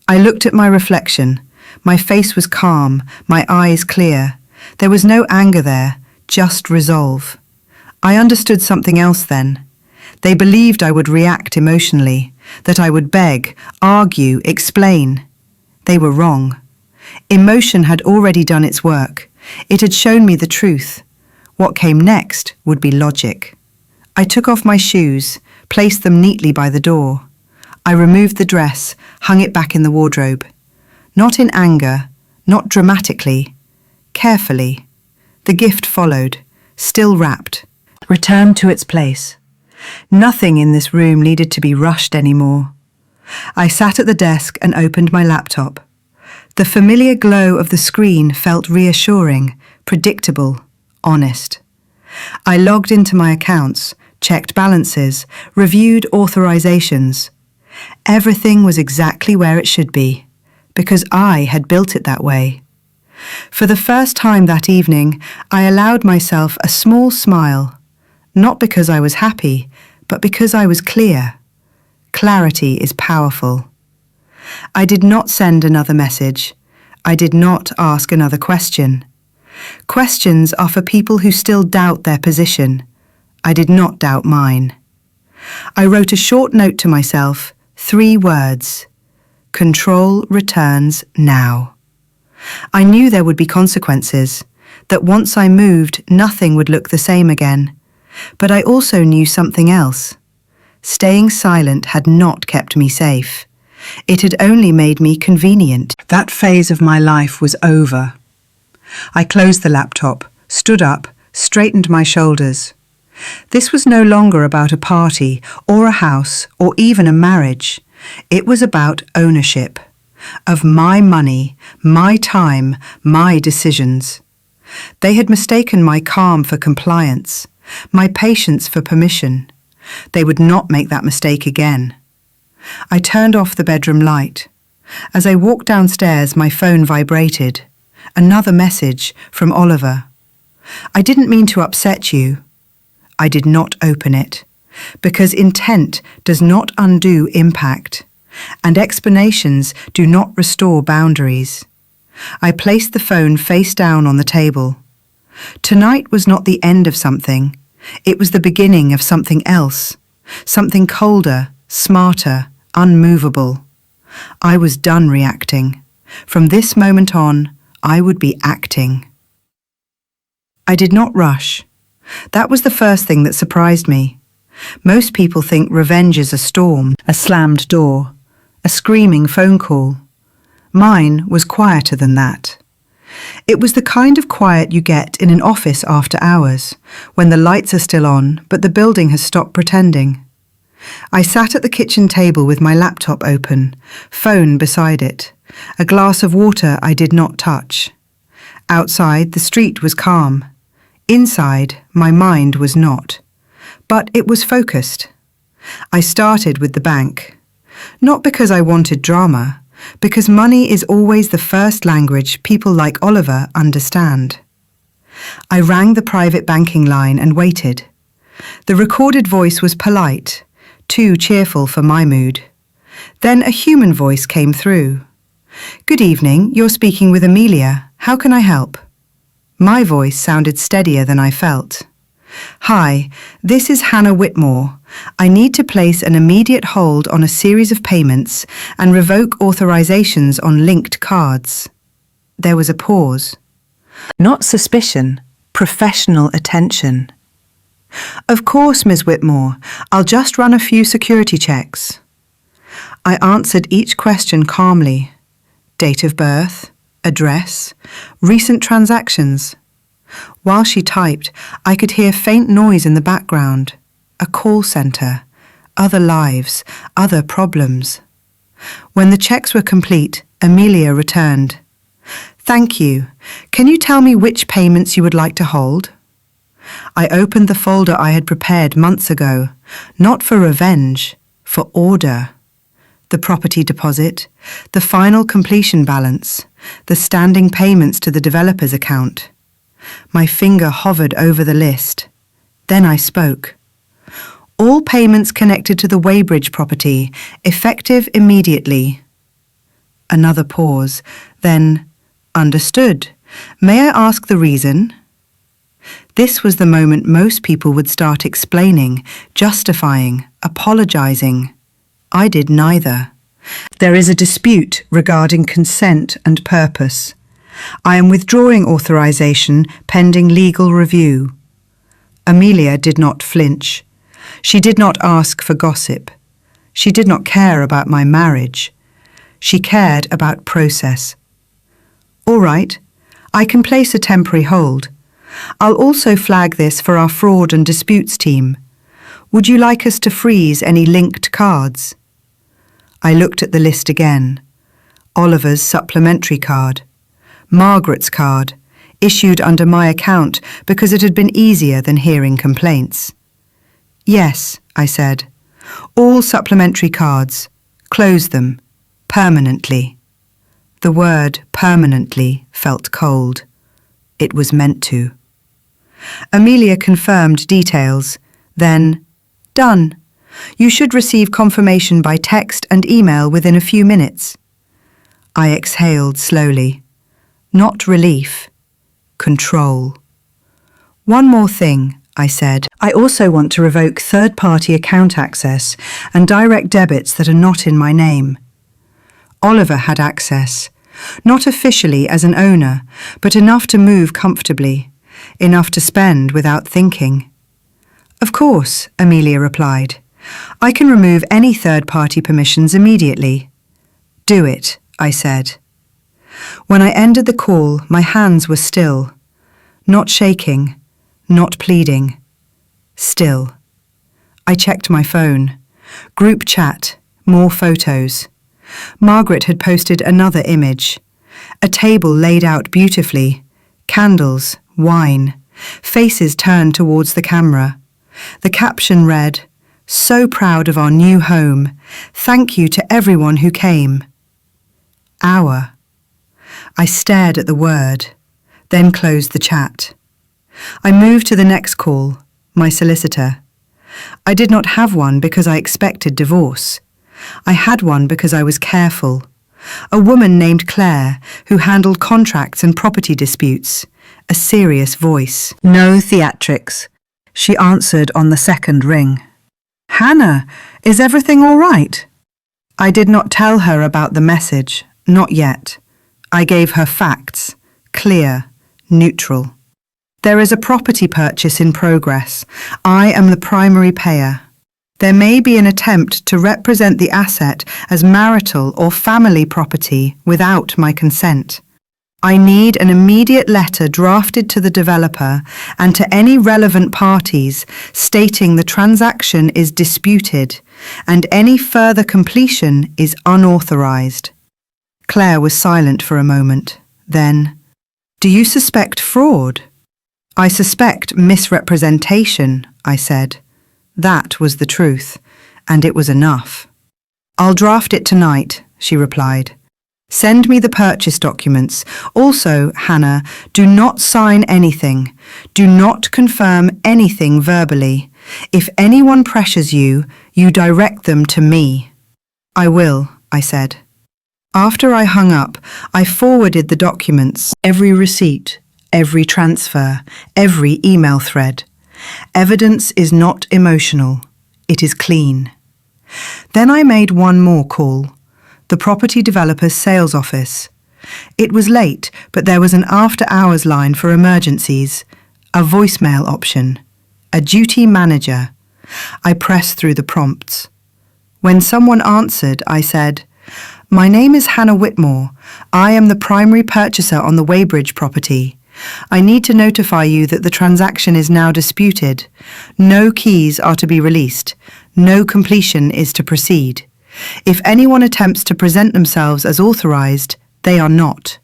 I looked at my reflection. My face was calm, my eyes clear. There was no anger there, just resolve. I understood something else then. They believed I would react emotionally, that I would beg, argue, explain. They were wrong. Emotion had already done its work. It had shown me the truth. What came next would be logic. I took off my shoes, placed them neatly by the door. I removed the dress, hung it back in the wardrobe. Not in anger, not dramatically, carefully. The gift followed, still wrapped, returned to its place. Nothing in this room needed to be rushed anymore. I sat at the desk and opened my laptop. The familiar glow of the screen felt reassuring, predictable, honest. I logged into my accounts, checked balances, reviewed authorizations. Everything was exactly where it should be, because I had built it that way. For the first time that evening, I allowed myself a small smile, not because I was happy, but because I was clear. Clarity is powerful. I did not send another message. I did not ask another question. Questions are for people who still doubt their position. I did not doubt mine. I wrote a short note to myself, 3 words. Control returns now. I knew there would be consequences, that once I moved, nothing would look the same again. But I also knew something else. Staying silent had not kept me safe. It had only made me convenient. That phase of my life was over. I closed the laptop, stood up, straightened my shoulders. This was no longer about a party or a house or even a marriage. It was about ownership of my money, my time, my decisions. They had mistaken my calm for compliance, my patience for permission. They would not make that mistake again. I turned off the bedroom light. As I walked downstairs, my phone vibrated. Another message from Oliver. I didn't mean to upset you. I did not open it, because intent does not undo impact, and explanations do not restore boundaries. I placed the phone face down on the table. Tonight was not the end of something. It was the beginning of something else, something colder, smarter, unmovable. I was done reacting. From this moment on, I would be acting. I did not rush. That was the first thing that surprised me. Most people think revenge is a storm, a slammed door, a screaming phone call. Mine was quieter than that. It was the kind of quiet you get in an office after hours, when the lights are still on, but the building has stopped pretending. I sat at the kitchen table with my laptop open, phone beside it, a glass of water I did not touch. Outside, the street was calm. Inside, my mind was not. But it was focused. I started with the bank. Not because I wanted drama, because money is always the first language people like Oliver understand. I rang the private banking line and waited. The recorded voice was polite, too cheerful for my mood. Then a human voice came through. "Good evening, you're speaking with Amelia. How can I help?" My voice sounded steadier than I felt. "Hi, this is Hannah Whitmore. I need to place an immediate hold on a series of payments and revoke authorizations on linked cards." There was a pause. Not suspicion, professional attention. "Of course, Ms. Whitmore. I'll just run a few security checks." I answered each question calmly. Date of birth, address, recent transactions. While she typed, I could hear faint noise in the background. A call centre, other lives, other problems. When the checks were complete, Amelia returned. "Thank you. Can you tell me which payments you would like to hold?" I opened the folder I had prepared months ago, not for revenge, for order. The property deposit, the final completion balance, the standing payments to the developer's account. My finger hovered over the list. Then I spoke. All payments connected to the Weybridge property, effective immediately. Another pause, then, understood. May I ask the reason? This was the moment most people would start explaining, justifying, apologising. I did neither. There is a dispute regarding consent and purpose. I am withdrawing authorisation pending legal review. Amelia did not flinch. She did not ask for gossip. She did not care about my marriage. She cared about process. All right, I can place a temporary hold. I'll also flag this for our fraud and disputes team. Would you like us to freeze any linked cards? I looked at the list again. Oliver's supplementary card. Margaret's card, issued under my account because it had been easier than hearing complaints. Yes, I said. All supplementary cards. Close them. Permanently. The word permanently felt cold. It was meant to. Amelia confirmed details. Then, done. You should receive confirmation by text and email within a few minutes. I exhaled slowly. Not relief. Control. One more thing, I said. I also want to revoke third-party account access and direct debits that are not in my name. Oliver had access, not officially as an owner, but enough to move comfortably, enough to spend without thinking. Of course, Amelia replied. I can remove any third-party permissions immediately. Do it, I said. When I ended the call, my hands were still, not shaking, not pleading. Still. I checked my phone. Group chat, more photos. Margaret had posted another image. A table laid out beautifully. Candles, wine. Faces turned towards the camera. The caption read, "So proud of our new home. Thank you to everyone who came." Our. I stared at the word, then closed the chat. I moved to the next call, my solicitor. I did not have one because I expected divorce. I had one because I was careful. A woman named Claire who handled contracts and property disputes. A serious voice. No theatrics. She answered on the second ring. Hannah, is everything all right? I did not tell her about the message, not yet. I gave her facts, clear, neutral. There is a property purchase in progress. I am the primary payer. There may be an attempt to represent the asset as marital or family property without my consent. I need an immediate letter drafted to the developer and to any relevant parties stating the transaction is disputed and any further completion is unauthorised. Claire was silent for a moment. Then, "Do you suspect fraud?" "I suspect misrepresentation," I said. That was the truth, and it was enough. "I'll draft it tonight," she replied. "Send me the purchase documents. Also, Hannah, do not sign anything. Do not confirm anything verbally. If anyone pressures you, you direct them to me." "I will," I said. After I hung up, I forwarded the documents, every receipt, every transfer, every email thread. Evidence is not emotional. It is clean. Then I made one more call. The property developer's sales office. It was late, but there was an after-hours line for emergencies, a voicemail option, a duty manager. I pressed through the prompts. When someone answered, I said, "My name is Hannah Whitmore. I am the primary purchaser on the Weybridge property. I need to notify you that the transaction is now disputed. No keys are to be released. No completion is to proceed. If anyone attempts to present themselves as authorised, they are not."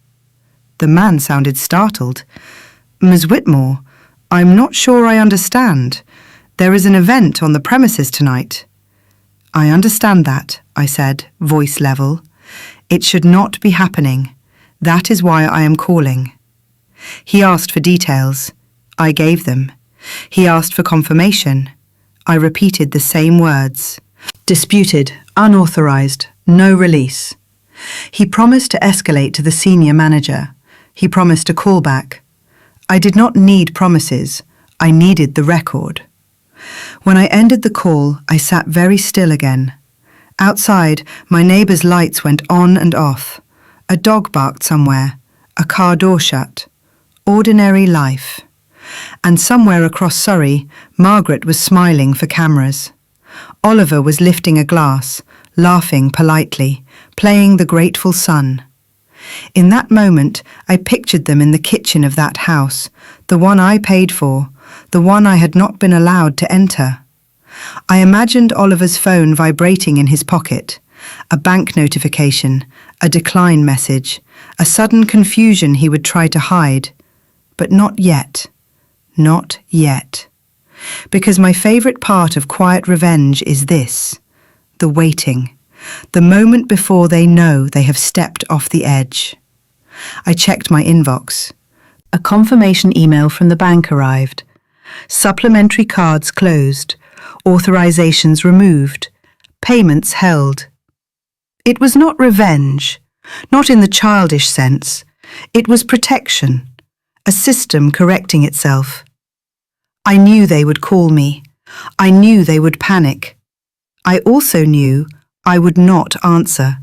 The man sounded startled. "Ms. Whitmore, I'm not sure I understand. There is an event on the premises tonight." "I understand that," I said, voice level. "It should not be happening. That is why I am calling." He asked for details. I gave them. He asked for confirmation. I repeated the same words. Disputed, unauthorized, no release. He promised to escalate to the senior manager. He promised a callback. I did not need promises. I needed the record. When I ended the call, I sat very still again. Outside, my neighbour's lights went on and off. A dog barked somewhere. A car door shut. Ordinary life. And somewhere across Surrey, Margaret was smiling for cameras. Oliver was lifting a glass, laughing politely, playing the grateful sun. In that moment, I pictured them in the kitchen of that house, the one I paid for, the one I had not been allowed to enter. I imagined Oliver's phone vibrating in his pocket, a bank notification, a decline message, a sudden confusion he would try to hide. But not yet. Not yet. Because my favourite part of quiet revenge is this, the waiting, the moment before they know they have stepped off the edge. I checked my inbox. A confirmation email from the bank arrived. Supplementary cards closed, authorizations removed, payments held. It was not revenge, not in the childish sense. It was protection, a system correcting itself. I knew they would call me. I knew they would panic. I also knew I would not answer.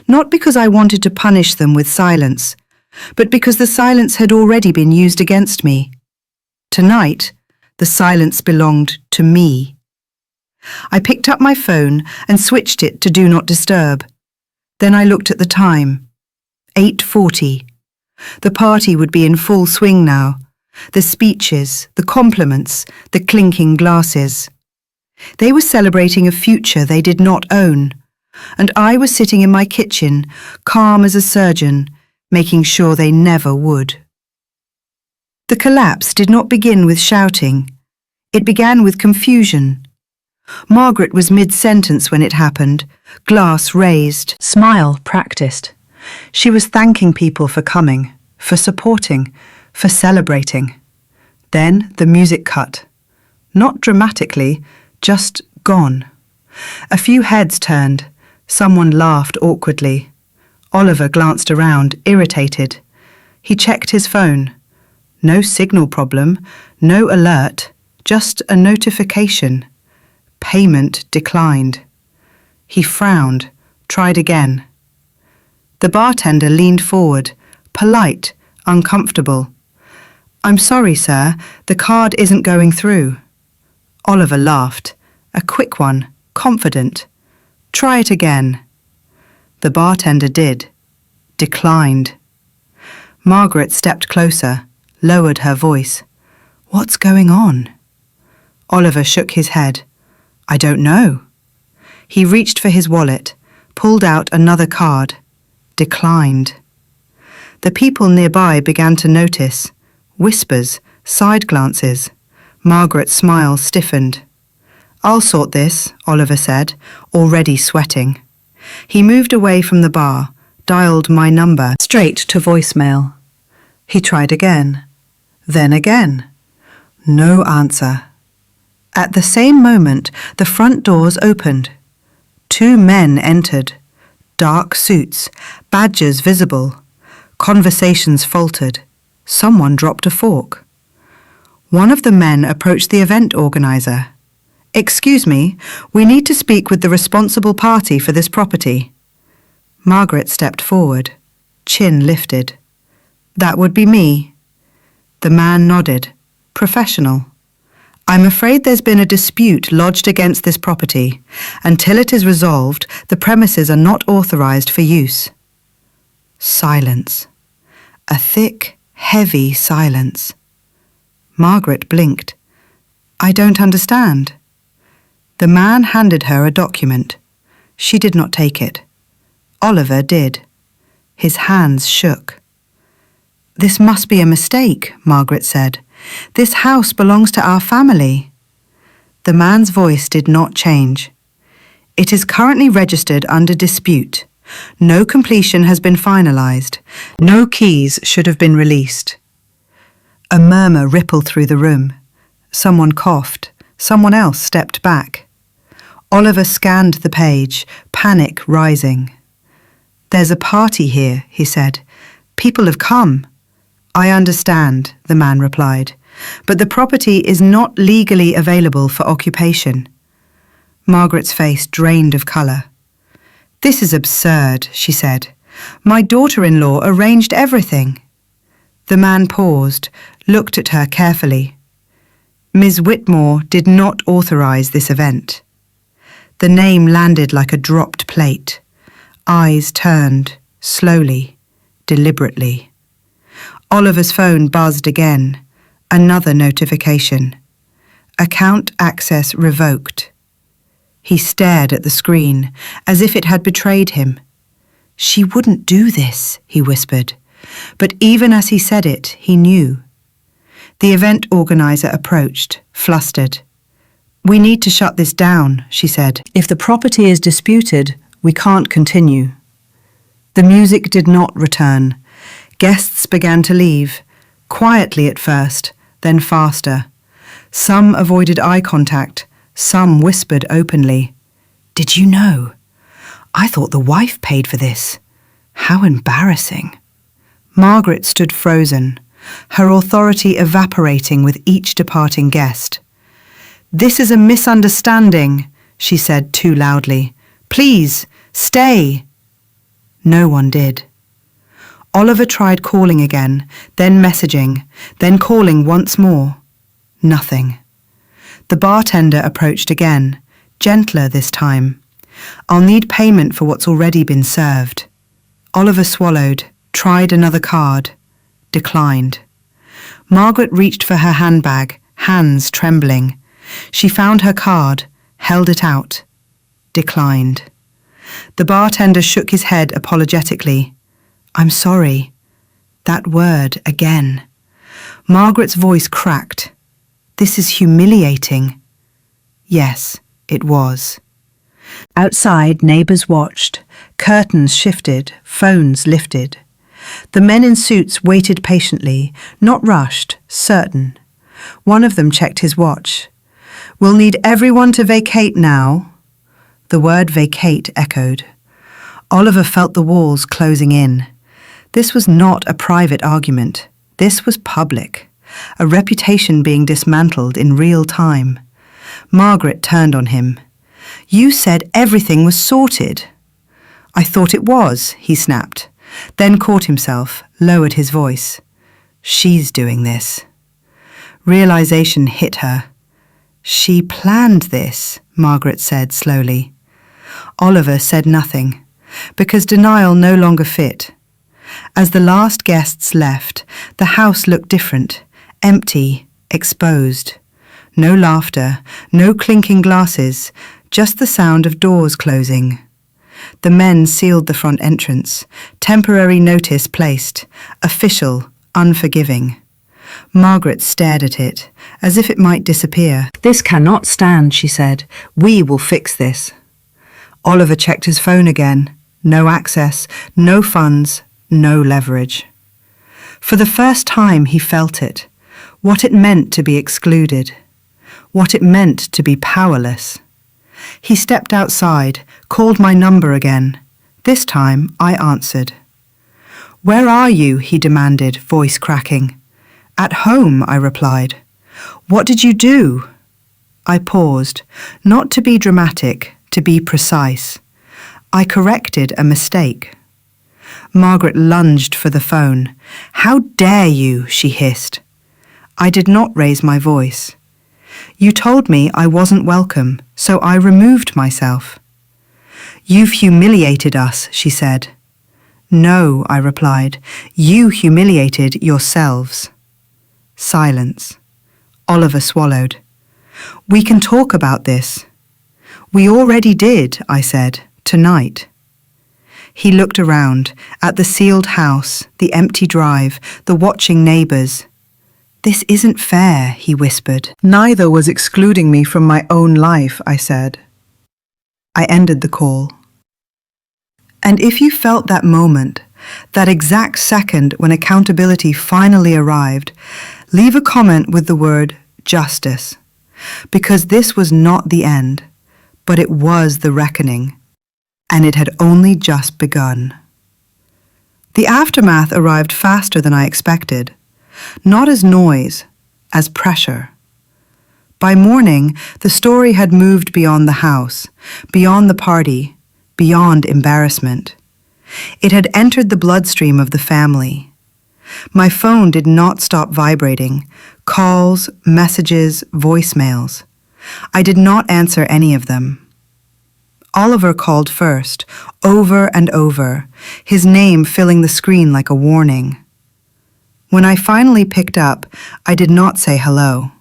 Not because I wanted to punish them with silence, but because the silence had already been used against me. Tonight, the silence belonged to me. I picked up my phone and switched it to Do Not Disturb. Then I looked at the time. 8:40. The party would be in full swing now. The speeches, the compliments, the clinking glasses. They were celebrating a future they did not own, and I was sitting in my kitchen, calm as a surgeon, making sure they never would. The collapse did not begin with shouting. It began with confusion. Margaret was mid-sentence when it happened, glass raised, smile practiced. She was thanking people for coming, for supporting, for celebrating. Then the music cut. Not dramatically, just gone. A few heads turned. Someone laughed awkwardly. Oliver glanced around, irritated. He checked his phone. No signal problem, no alert, just a notification. Payment declined. He frowned, tried again. The bartender leaned forward, polite, uncomfortable. "I'm sorry, sir, the card isn't going through." Oliver laughed, a quick one, confident. "Try it again." The bartender did. Declined. Margaret stepped closer, lowered her voice. "What's going on?" Oliver shook his head. "I don't know." He reached for his wallet, pulled out another card. Declined. The people nearby began to notice. Whispers, side glances. Margaret's smile stiffened. "I'll sort this," Oliver said, already sweating. He moved away from the bar, dialed my number straight to voicemail. He tried again. Then again. No answer. At the same moment, the front doors opened. 2 men entered. Dark suits, badges visible. Conversations faltered. Someone dropped a fork. One of the men approached the event organizer. "Excuse me, we need to speak with the responsible party for this property." Margaret stepped forward, chin lifted. "That would be me." The man nodded. Professional. "I'm afraid there's been a dispute lodged against this property. Until it is resolved, the premises are not authorized for use." Silence. A thick, heavy silence. Margaret blinked. "I don't understand." The man handed her a document. She did not take it. Oliver did. His hands shook. "This must be a mistake," Margaret said. "This house belongs to our family." The man's voice did not change. It is currently registered under dispute. No completion has been finalised. No keys should have been released. A murmur rippled through the room. Someone coughed. Someone else stepped back. Oliver scanned the page, panic rising. "There's a party here," he said. "People have come." "I understand," the man replied, "but the property is not legally available for occupation." Margaret's face drained of colour. "This is absurd," she said. "My daughter-in-law arranged everything." The man paused, looked at her carefully. "Ms. Whitmore did not authorise this event." The name landed like a dropped plate. Eyes turned, slowly, deliberately. Oliver's phone buzzed again. Another notification. Account access revoked. He stared at the screen, as if it had betrayed him. "She wouldn't do this," he whispered. But even as he said it, he knew. The event organiser approached, flustered. "We need to shut this down," she said. "If the property is disputed, we can't continue." The music did not return. Guests began to leave, quietly at first, then faster. Some avoided eye contact, some whispered openly. "Did you know? I thought the wife paid for this. How embarrassing." Margaret stood frozen, her authority evaporating with each departing guest. "This is a misunderstanding," she said too loudly. "Please, stay." No one did. Oliver tried calling again, then messaging, then calling once more. Nothing. The bartender approached again, gentler this time. "I'll need payment for what's already been served." Oliver swallowed, tried another card, declined. Margaret reached for her handbag, hands trembling. She found her card, held it out, declined. The bartender shook his head apologetically. "I'm sorry." That word again. Margaret's voice cracked. "This is humiliating." Yes, it was. Outside, neighbours watched. Curtains shifted, phones lifted. The men in suits waited patiently, not rushed, certain. One of them checked his watch. "We'll need everyone to vacate now." The word vacate echoed. Oliver felt the walls closing in. This was not a private argument. This was public. A reputation being dismantled in real time. Margaret turned on him. "You said everything was sorted." "I thought it was," he snapped, then caught himself, lowered his voice. "She's doing this." Realization hit her. "She planned this," Margaret said slowly. Oliver said nothing, because denial no longer fit. As the last guests left, the house looked different, empty, exposed. No laughter, no clinking glasses, just the sound of doors closing. The men sealed the front entrance, temporary notice placed, official, unforgiving. Margaret stared at it, as if it might disappear. "This cannot stand," she said. "We will fix this." Oliver checked his phone again. No access, no funds, no leverage. For the first time he felt it, what it meant to be excluded, what it meant to be powerless. He stepped outside, called my number again. This time I answered. "Where are you?" he demanded, voice cracking. "At home," I replied. "What did you do?" I paused, not to be dramatic, to be precise. I corrected a mistake. Margaret lunged for the phone. "How dare you?" she hissed. I did not raise my voice. "You told me I wasn't welcome, so I removed myself." "You've humiliated us," she said. "No," I replied. "You humiliated yourselves." Silence. Oliver swallowed. "We can talk about this." "We already did," I said, "tonight." He looked around, at the sealed house, the empty drive, the watching neighbours. "This isn't fair," he whispered. "Neither was excluding me from my own life," I said. I ended the call. And if you felt that moment, that exact second when accountability finally arrived, leave a comment with the word justice, because this was not the end, but it was the reckoning, and it had only just begun. The aftermath arrived faster than I expected, not as noise, as pressure. By morning, the story had moved beyond the house, beyond the party, beyond embarrassment. It had entered the bloodstream of the family. My phone did not stop vibrating. Calls, messages, voicemails. I did not answer any of them. Oliver called first, over and over, his name filling the screen like a warning. When I finally picked up, I did not say hello.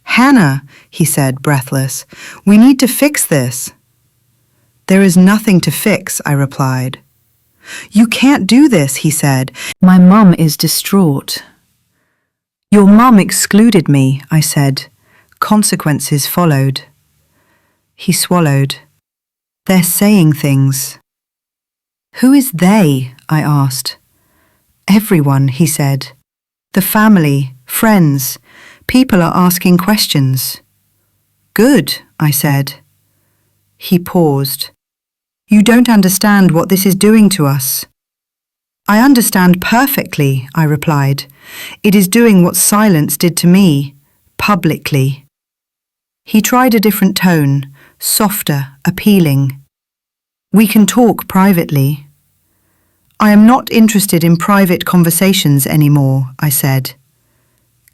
"Hannah," he said, breathless, "we need to fix this." "There is nothing to fix," I replied. "You can't do this," he said. "My mum is distraught." "Your mum excluded me," I said. Consequences followed. He swallowed. "They're saying things." "Who is they?" I asked. "Everyone," he said. "The family, friends, people are asking questions." "Good," I said. He paused. "You don't understand what this is doing to us." "I understand perfectly," I replied. "It is doing what silence did to me, publicly." He tried a different tone, softer, appealing. "We can talk privately." "I am not interested in private conversations anymore," I said.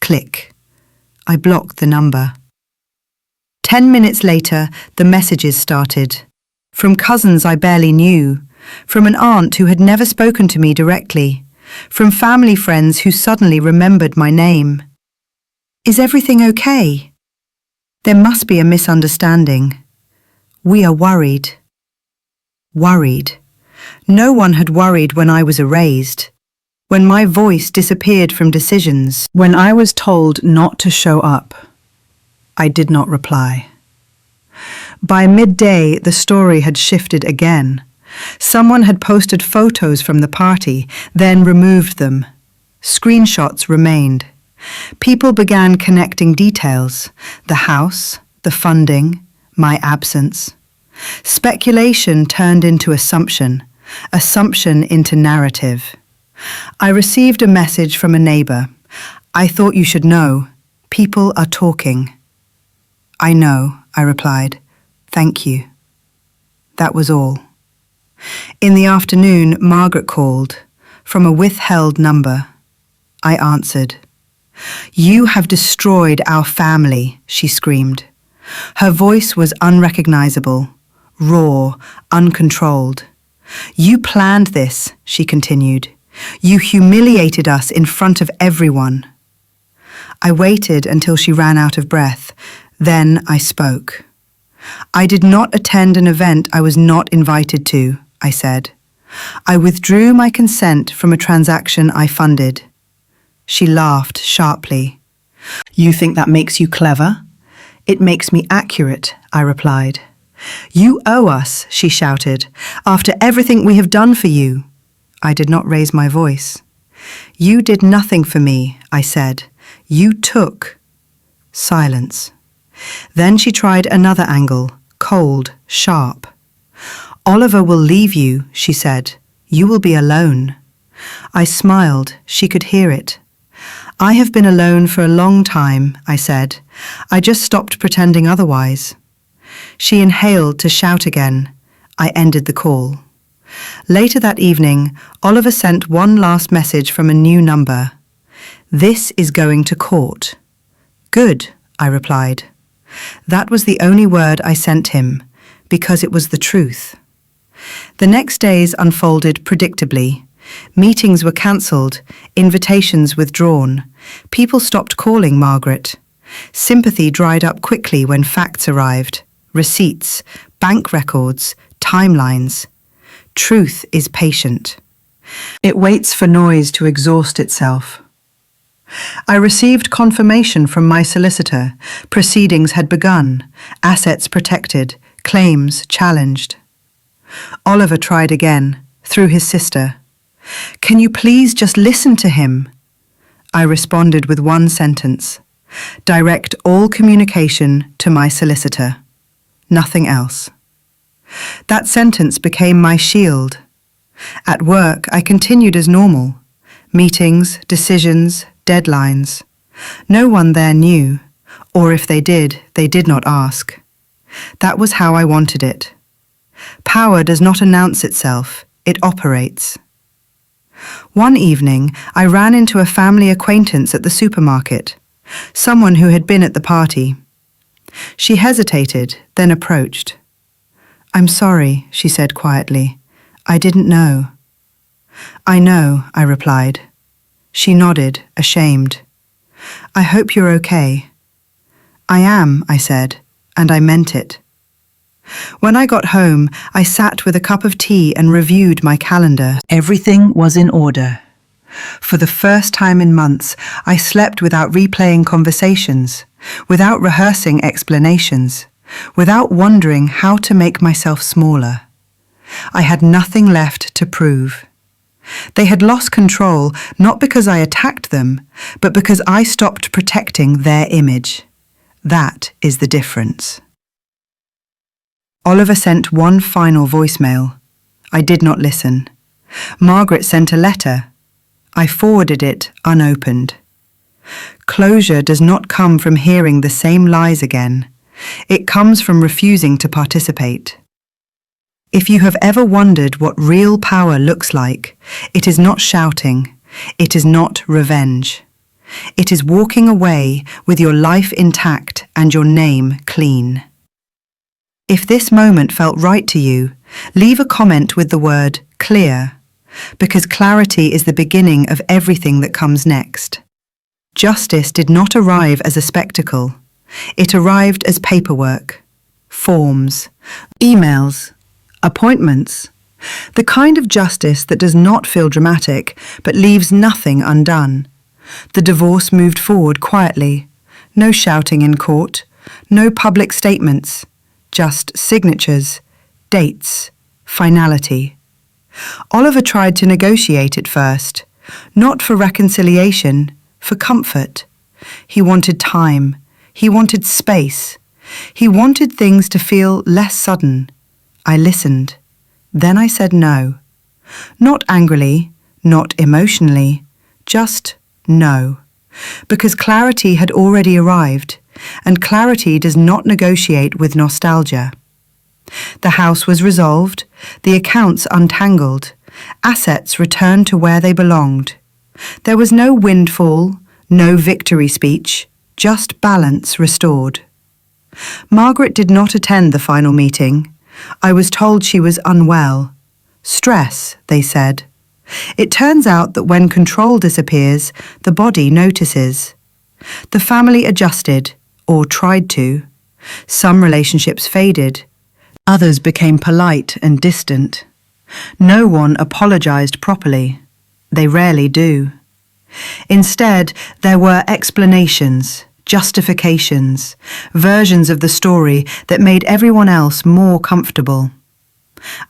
Click. I blocked the number. 10 minutes later, the messages started. From cousins I barely knew, from an aunt who had never spoken to me directly, from family friends who suddenly remembered my name. "Is everything okay?" "There must be a misunderstanding. We are worried." Worried. No one had worried when I was erased, when my voice disappeared from decisions, when I was told not to show up. I did not reply. By midday, the story had shifted again. Someone had posted photos from the party, then removed them. Screenshots remained. People began connecting details: the house, the funding, my absence. Speculation turned into assumption, assumption into narrative. I received a message from a neighbour. "I thought you should know. People are talking." "I know," I replied. "Thank you." That was all. In the afternoon, Margaret called, from a withheld number. I answered. "You have destroyed our family," she screamed. Her voice was unrecognizable, raw, uncontrolled. "You planned this," she continued. "You humiliated us in front of everyone." I waited until she ran out of breath. Then I spoke. "I did not attend an event I was not invited to," I said. "I withdrew my consent from a transaction I funded." She laughed sharply. "You think that makes you clever?" "It makes me accurate," I replied. "You owe us," she shouted, "after everything we have done for you." I did not raise my voice. "You did nothing for me," I said. "You took." Silence. Then she tried another angle, cold, sharp. "Oliver will leave you," she said. "You will be alone." I smiled. She could hear it. "I have been alone for a long time," I said. "I just stopped pretending otherwise." She inhaled to shout again. I ended the call. Later that evening, Oliver sent one last message from a new number. "This is going to court." "Good," I replied. That was the only word I sent him, because it was the truth. The next days unfolded predictably. Meetings were cancelled, invitations withdrawn. People stopped calling Margaret. Sympathy dried up quickly when facts arrived. Receipts, bank records, timelines. Truth is patient. It waits for noise to exhaust itself. I received confirmation from my solicitor. Proceedings had begun, assets protected, claims challenged. Oliver tried again, through his sister. "Can you please just listen to him?" I responded with one sentence. "Direct all communication to my solicitor. Nothing else." That sentence became my shield. At work, I continued as normal. Meetings, decisions, deadlines. No one there knew, or if they did not ask. That was how I wanted it. Power does not announce itself, it operates. One evening, I ran into a family acquaintance at the supermarket, someone who had been at the party. She hesitated, then approached. "I'm sorry," she said quietly. "I didn't know." "I know," I replied. She nodded, ashamed. "I hope you're okay." "I am," I said, and I meant it. When I got home, I sat with a cup of tea and reviewed my calendar. Everything was in order. For the first time in months, I slept without replaying conversations, without rehearsing explanations, without wondering how to make myself smaller. I had nothing left to prove. They had lost control not because I attacked them, but because I stopped protecting their image. That is the difference. Oliver sent one final voicemail. I did not listen. Margaret sent a letter. I forwarded it unopened. Closure does not come from hearing the same lies again. It comes from refusing to participate. If you have ever wondered what real power looks like, it is not shouting. It is not revenge. It is walking away with your life intact and your name clean. If this moment felt right to you, leave a comment with the word clear, because clarity is the beginning of everything that comes next. Justice did not arrive as a spectacle. It arrived as paperwork, forms, emails, appointments, the kind of justice that does not feel dramatic but leaves nothing undone. The divorce moved forward quietly. No shouting in court, no public statements, just signatures, dates, finality. Oliver tried to negotiate at first, not for reconciliation, for comfort. He wanted time. He wanted space. He wanted things to feel less sudden. I listened. Then I said no. Not angrily, not emotionally, just no. Because clarity had already arrived, and clarity does not negotiate with nostalgia. The house was resolved, the accounts untangled, assets returned to where they belonged. There was no windfall, no victory speech, just balance restored. Margaret did not attend the final meeting. I was told she was unwell. Stress, they said. It turns out that when control disappears, the body notices. The family adjusted, or tried to. Some relationships faded. Others became polite and distant. No one apologized properly. They rarely do. Instead, there were explanations, justifications, versions of the story that made everyone else more comfortable.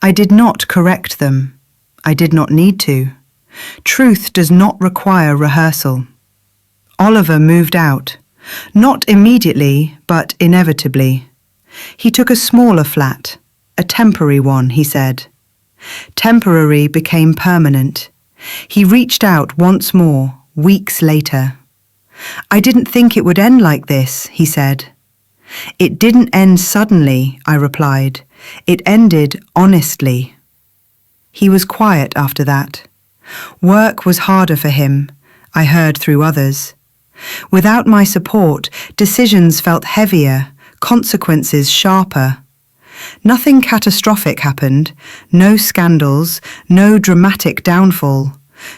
I did not correct them. I did not need to. Truth does not require rehearsal. Oliver moved out, not immediately, but inevitably. He took a smaller flat, a temporary one, he said. Temporary became permanent. He reached out once more, weeks later. I didn't think it would end like this, he said. It didn't end suddenly, I replied. It ended honestly. He was quiet after that. Work was harder for him, I heard through others. Without my support, decisions felt heavier, consequences sharper. Nothing catastrophic happened, no scandals, no dramatic downfall,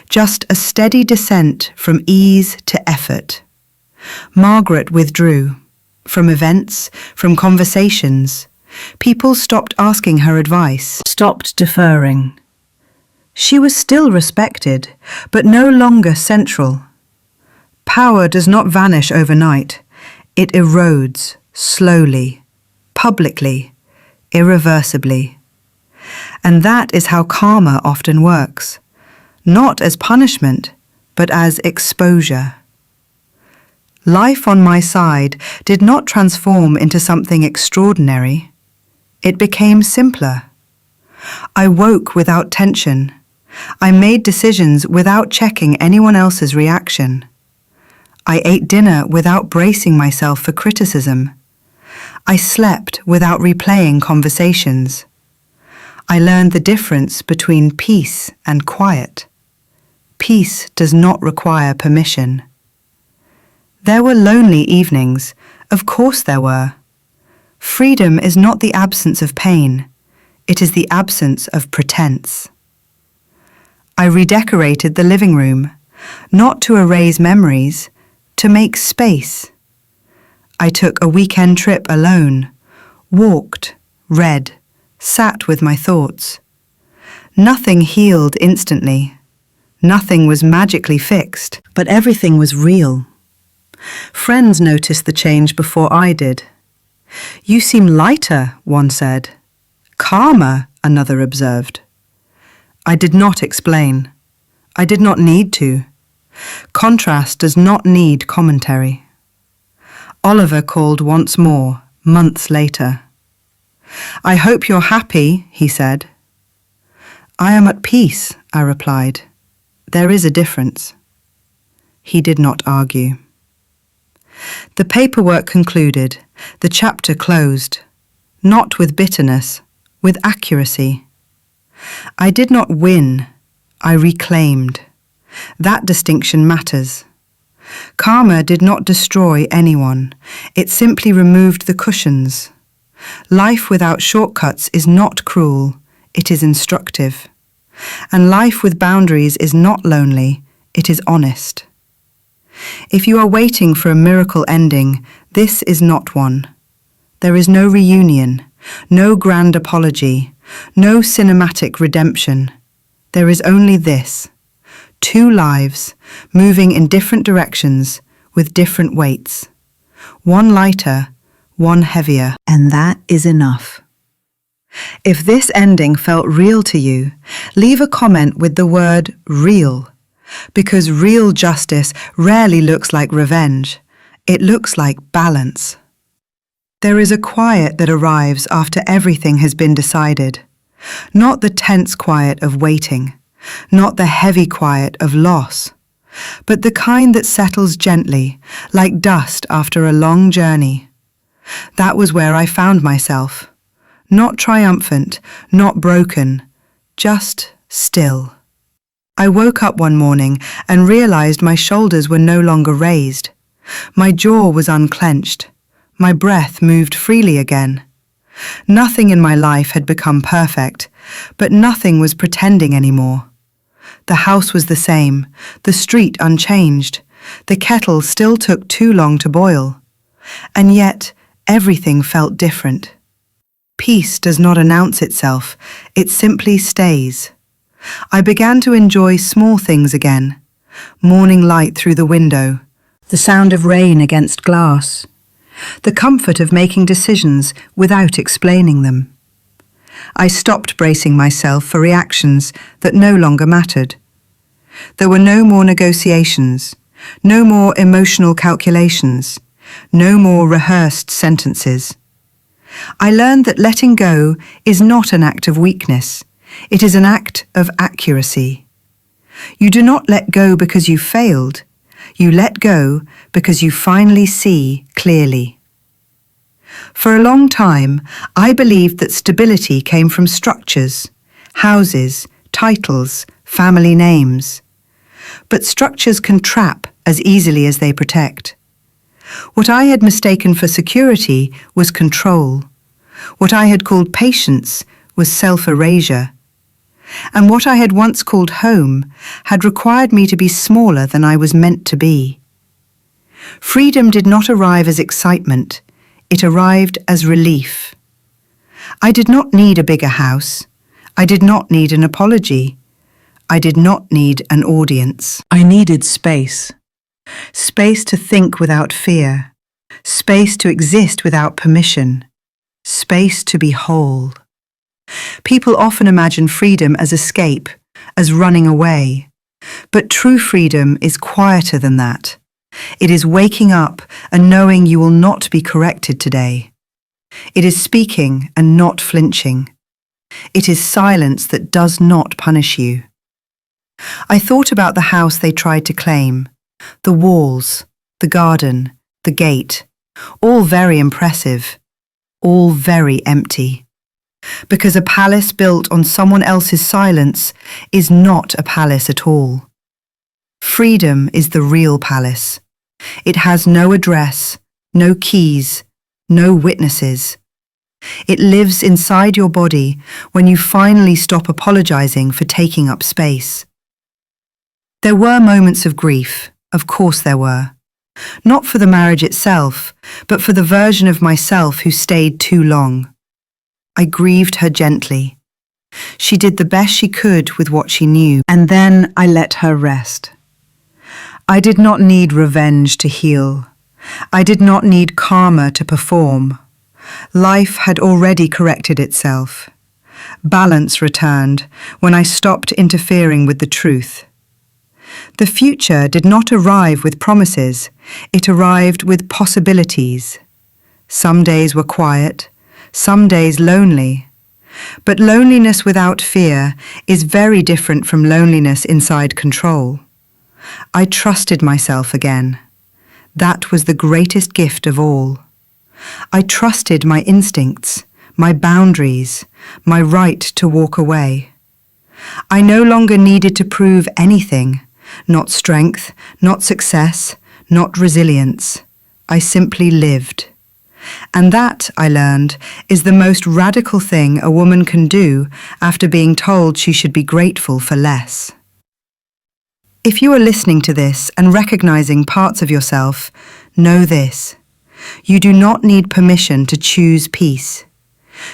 just a steady descent from ease to effort. Margaret withdrew. From events, from conversations. People stopped asking her advice, stopped deferring. She was still respected, but no longer central. Power does not vanish overnight. It erodes, slowly, publicly, irreversibly. And that is how karma often works, not as punishment, but as exposure. Life on my side did not transform into something extraordinary. It became simpler. I woke without tension. I made decisions without checking anyone else's reaction. I ate dinner without bracing myself for criticism. I slept without replaying conversations. I learned the difference between peace and quiet. Peace does not require permission. There were lonely evenings. Of course there were. Freedom is not the absence of pain. It is the absence of pretense. I redecorated the living room, not to erase memories, to make space. I took a weekend trip alone, walked, read, sat with my thoughts. Nothing healed instantly. Nothing was magically fixed, but everything was real. Friends noticed the change before I did. "You seem lighter," one said. "Calmer," another observed. I did not explain. I did not need to. Contrast does not need commentary. Oliver called once more, months later. "I hope you're happy," he said. "I am at peace," I replied. "There is a difference." He did not argue. The paperwork concluded, the chapter closed, not with bitterness, with accuracy. I did not win, I reclaimed. That distinction matters. Karma did not destroy anyone, it simply removed the cushions. Life without shortcuts is not cruel, it is instructive. And life with boundaries is not lonely, it is honest. If you are waiting for a miracle ending, this is not one. There is no reunion, no grand apology, no cinematic redemption. There is only this: two lives, moving in different directions, with different weights. One lighter, one heavier, and that is enough. If this ending felt real to you, leave a comment with the word real, because real justice rarely looks like revenge. It looks like balance. There is a quiet that arrives after everything has been decided. Not the tense quiet of waiting, not the heavy quiet of loss, but the kind that settles gently, like dust after a long journey. That was where I found myself. Not triumphant, not broken, just still. I woke up one morning and realized my shoulders were no longer raised. My jaw was unclenched. My breath moved freely again. Nothing in my life had become perfect, but nothing was pretending anymore. The house was the same, the street unchanged, the kettle still took too long to boil. And yet, everything felt different. Peace does not announce itself, it simply stays. I began to enjoy small things again. Morning light through the window, the sound of rain against glass, the comfort of making decisions without explaining them. I stopped bracing myself for reactions that no longer mattered. There were no more negotiations, no more emotional calculations, no more rehearsed sentences. I learned that letting go is not an act of weakness. It is an act of accuracy. You do not let go because you failed. You let go because you finally see clearly. For a long time, I believed that stability came from structures, houses, titles, family names. But structures can trap as easily as they protect. What I had mistaken for security was control. What I had called patience was self-erasure. And what I had once called home had required me to be smaller than I was meant to be. Freedom did not arrive as excitement, it arrived as relief. I did not need a bigger house. I did not need an apology. I did not need an audience. I needed space. Space to think without fear. Space to exist without permission. space to be whole. People often imagine freedom as escape, as running away. But true freedom is quieter than that. It is waking up and knowing you will not be corrected today. It is speaking and not flinching. It is silence that does not punish you. I thought about the house they tried to claim, the walls, the garden, the gate, all very impressive, all very empty. Because a palace built on someone else's silence is not a palace at all. Freedom is the real palace. It has no address, no keys, no witnesses. It lives inside your body when you finally stop apologizing for taking up space. There were moments of grief, of course there were. Not for the marriage itself, but for the version of myself who stayed too long. I grieved her gently. She did the best she could with what she knew, and then I let her rest. I did not need revenge to heal. I did not need karma to perform. Life had already corrected itself. Balance returned when I stopped interfering with the truth. The future did not arrive with promises, it arrived with possibilities. Some days were quiet, some days lonely. But loneliness without fear is very different from loneliness inside control. I trusted myself again. That was the greatest gift of all. I trusted my instincts, my boundaries, my right to walk away. I no longer needed to prove anything, not strength, not success, not resilience. I simply lived. And that, I learned, is the most radical thing a woman can do after being told she should be grateful for less. If you are listening to this and recognizing parts of yourself, know this. You do not need permission to choose peace.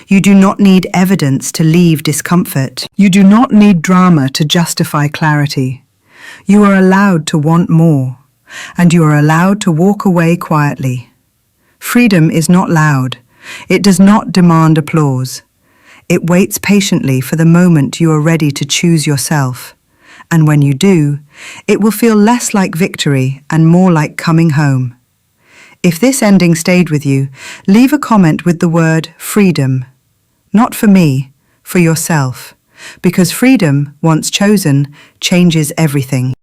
You do not need evidence to leave discomfort. You do not need drama to justify clarity. You are allowed to want more, and you are allowed to walk away quietly. Freedom is not loud. It does not demand applause. It waits patiently for the moment you are ready to choose yourself. And when you do, it will feel less like victory and more like coming home. If this ending stayed with you, leave a comment with the word freedom. Not for me, for yourself. Because freedom, once chosen, changes everything.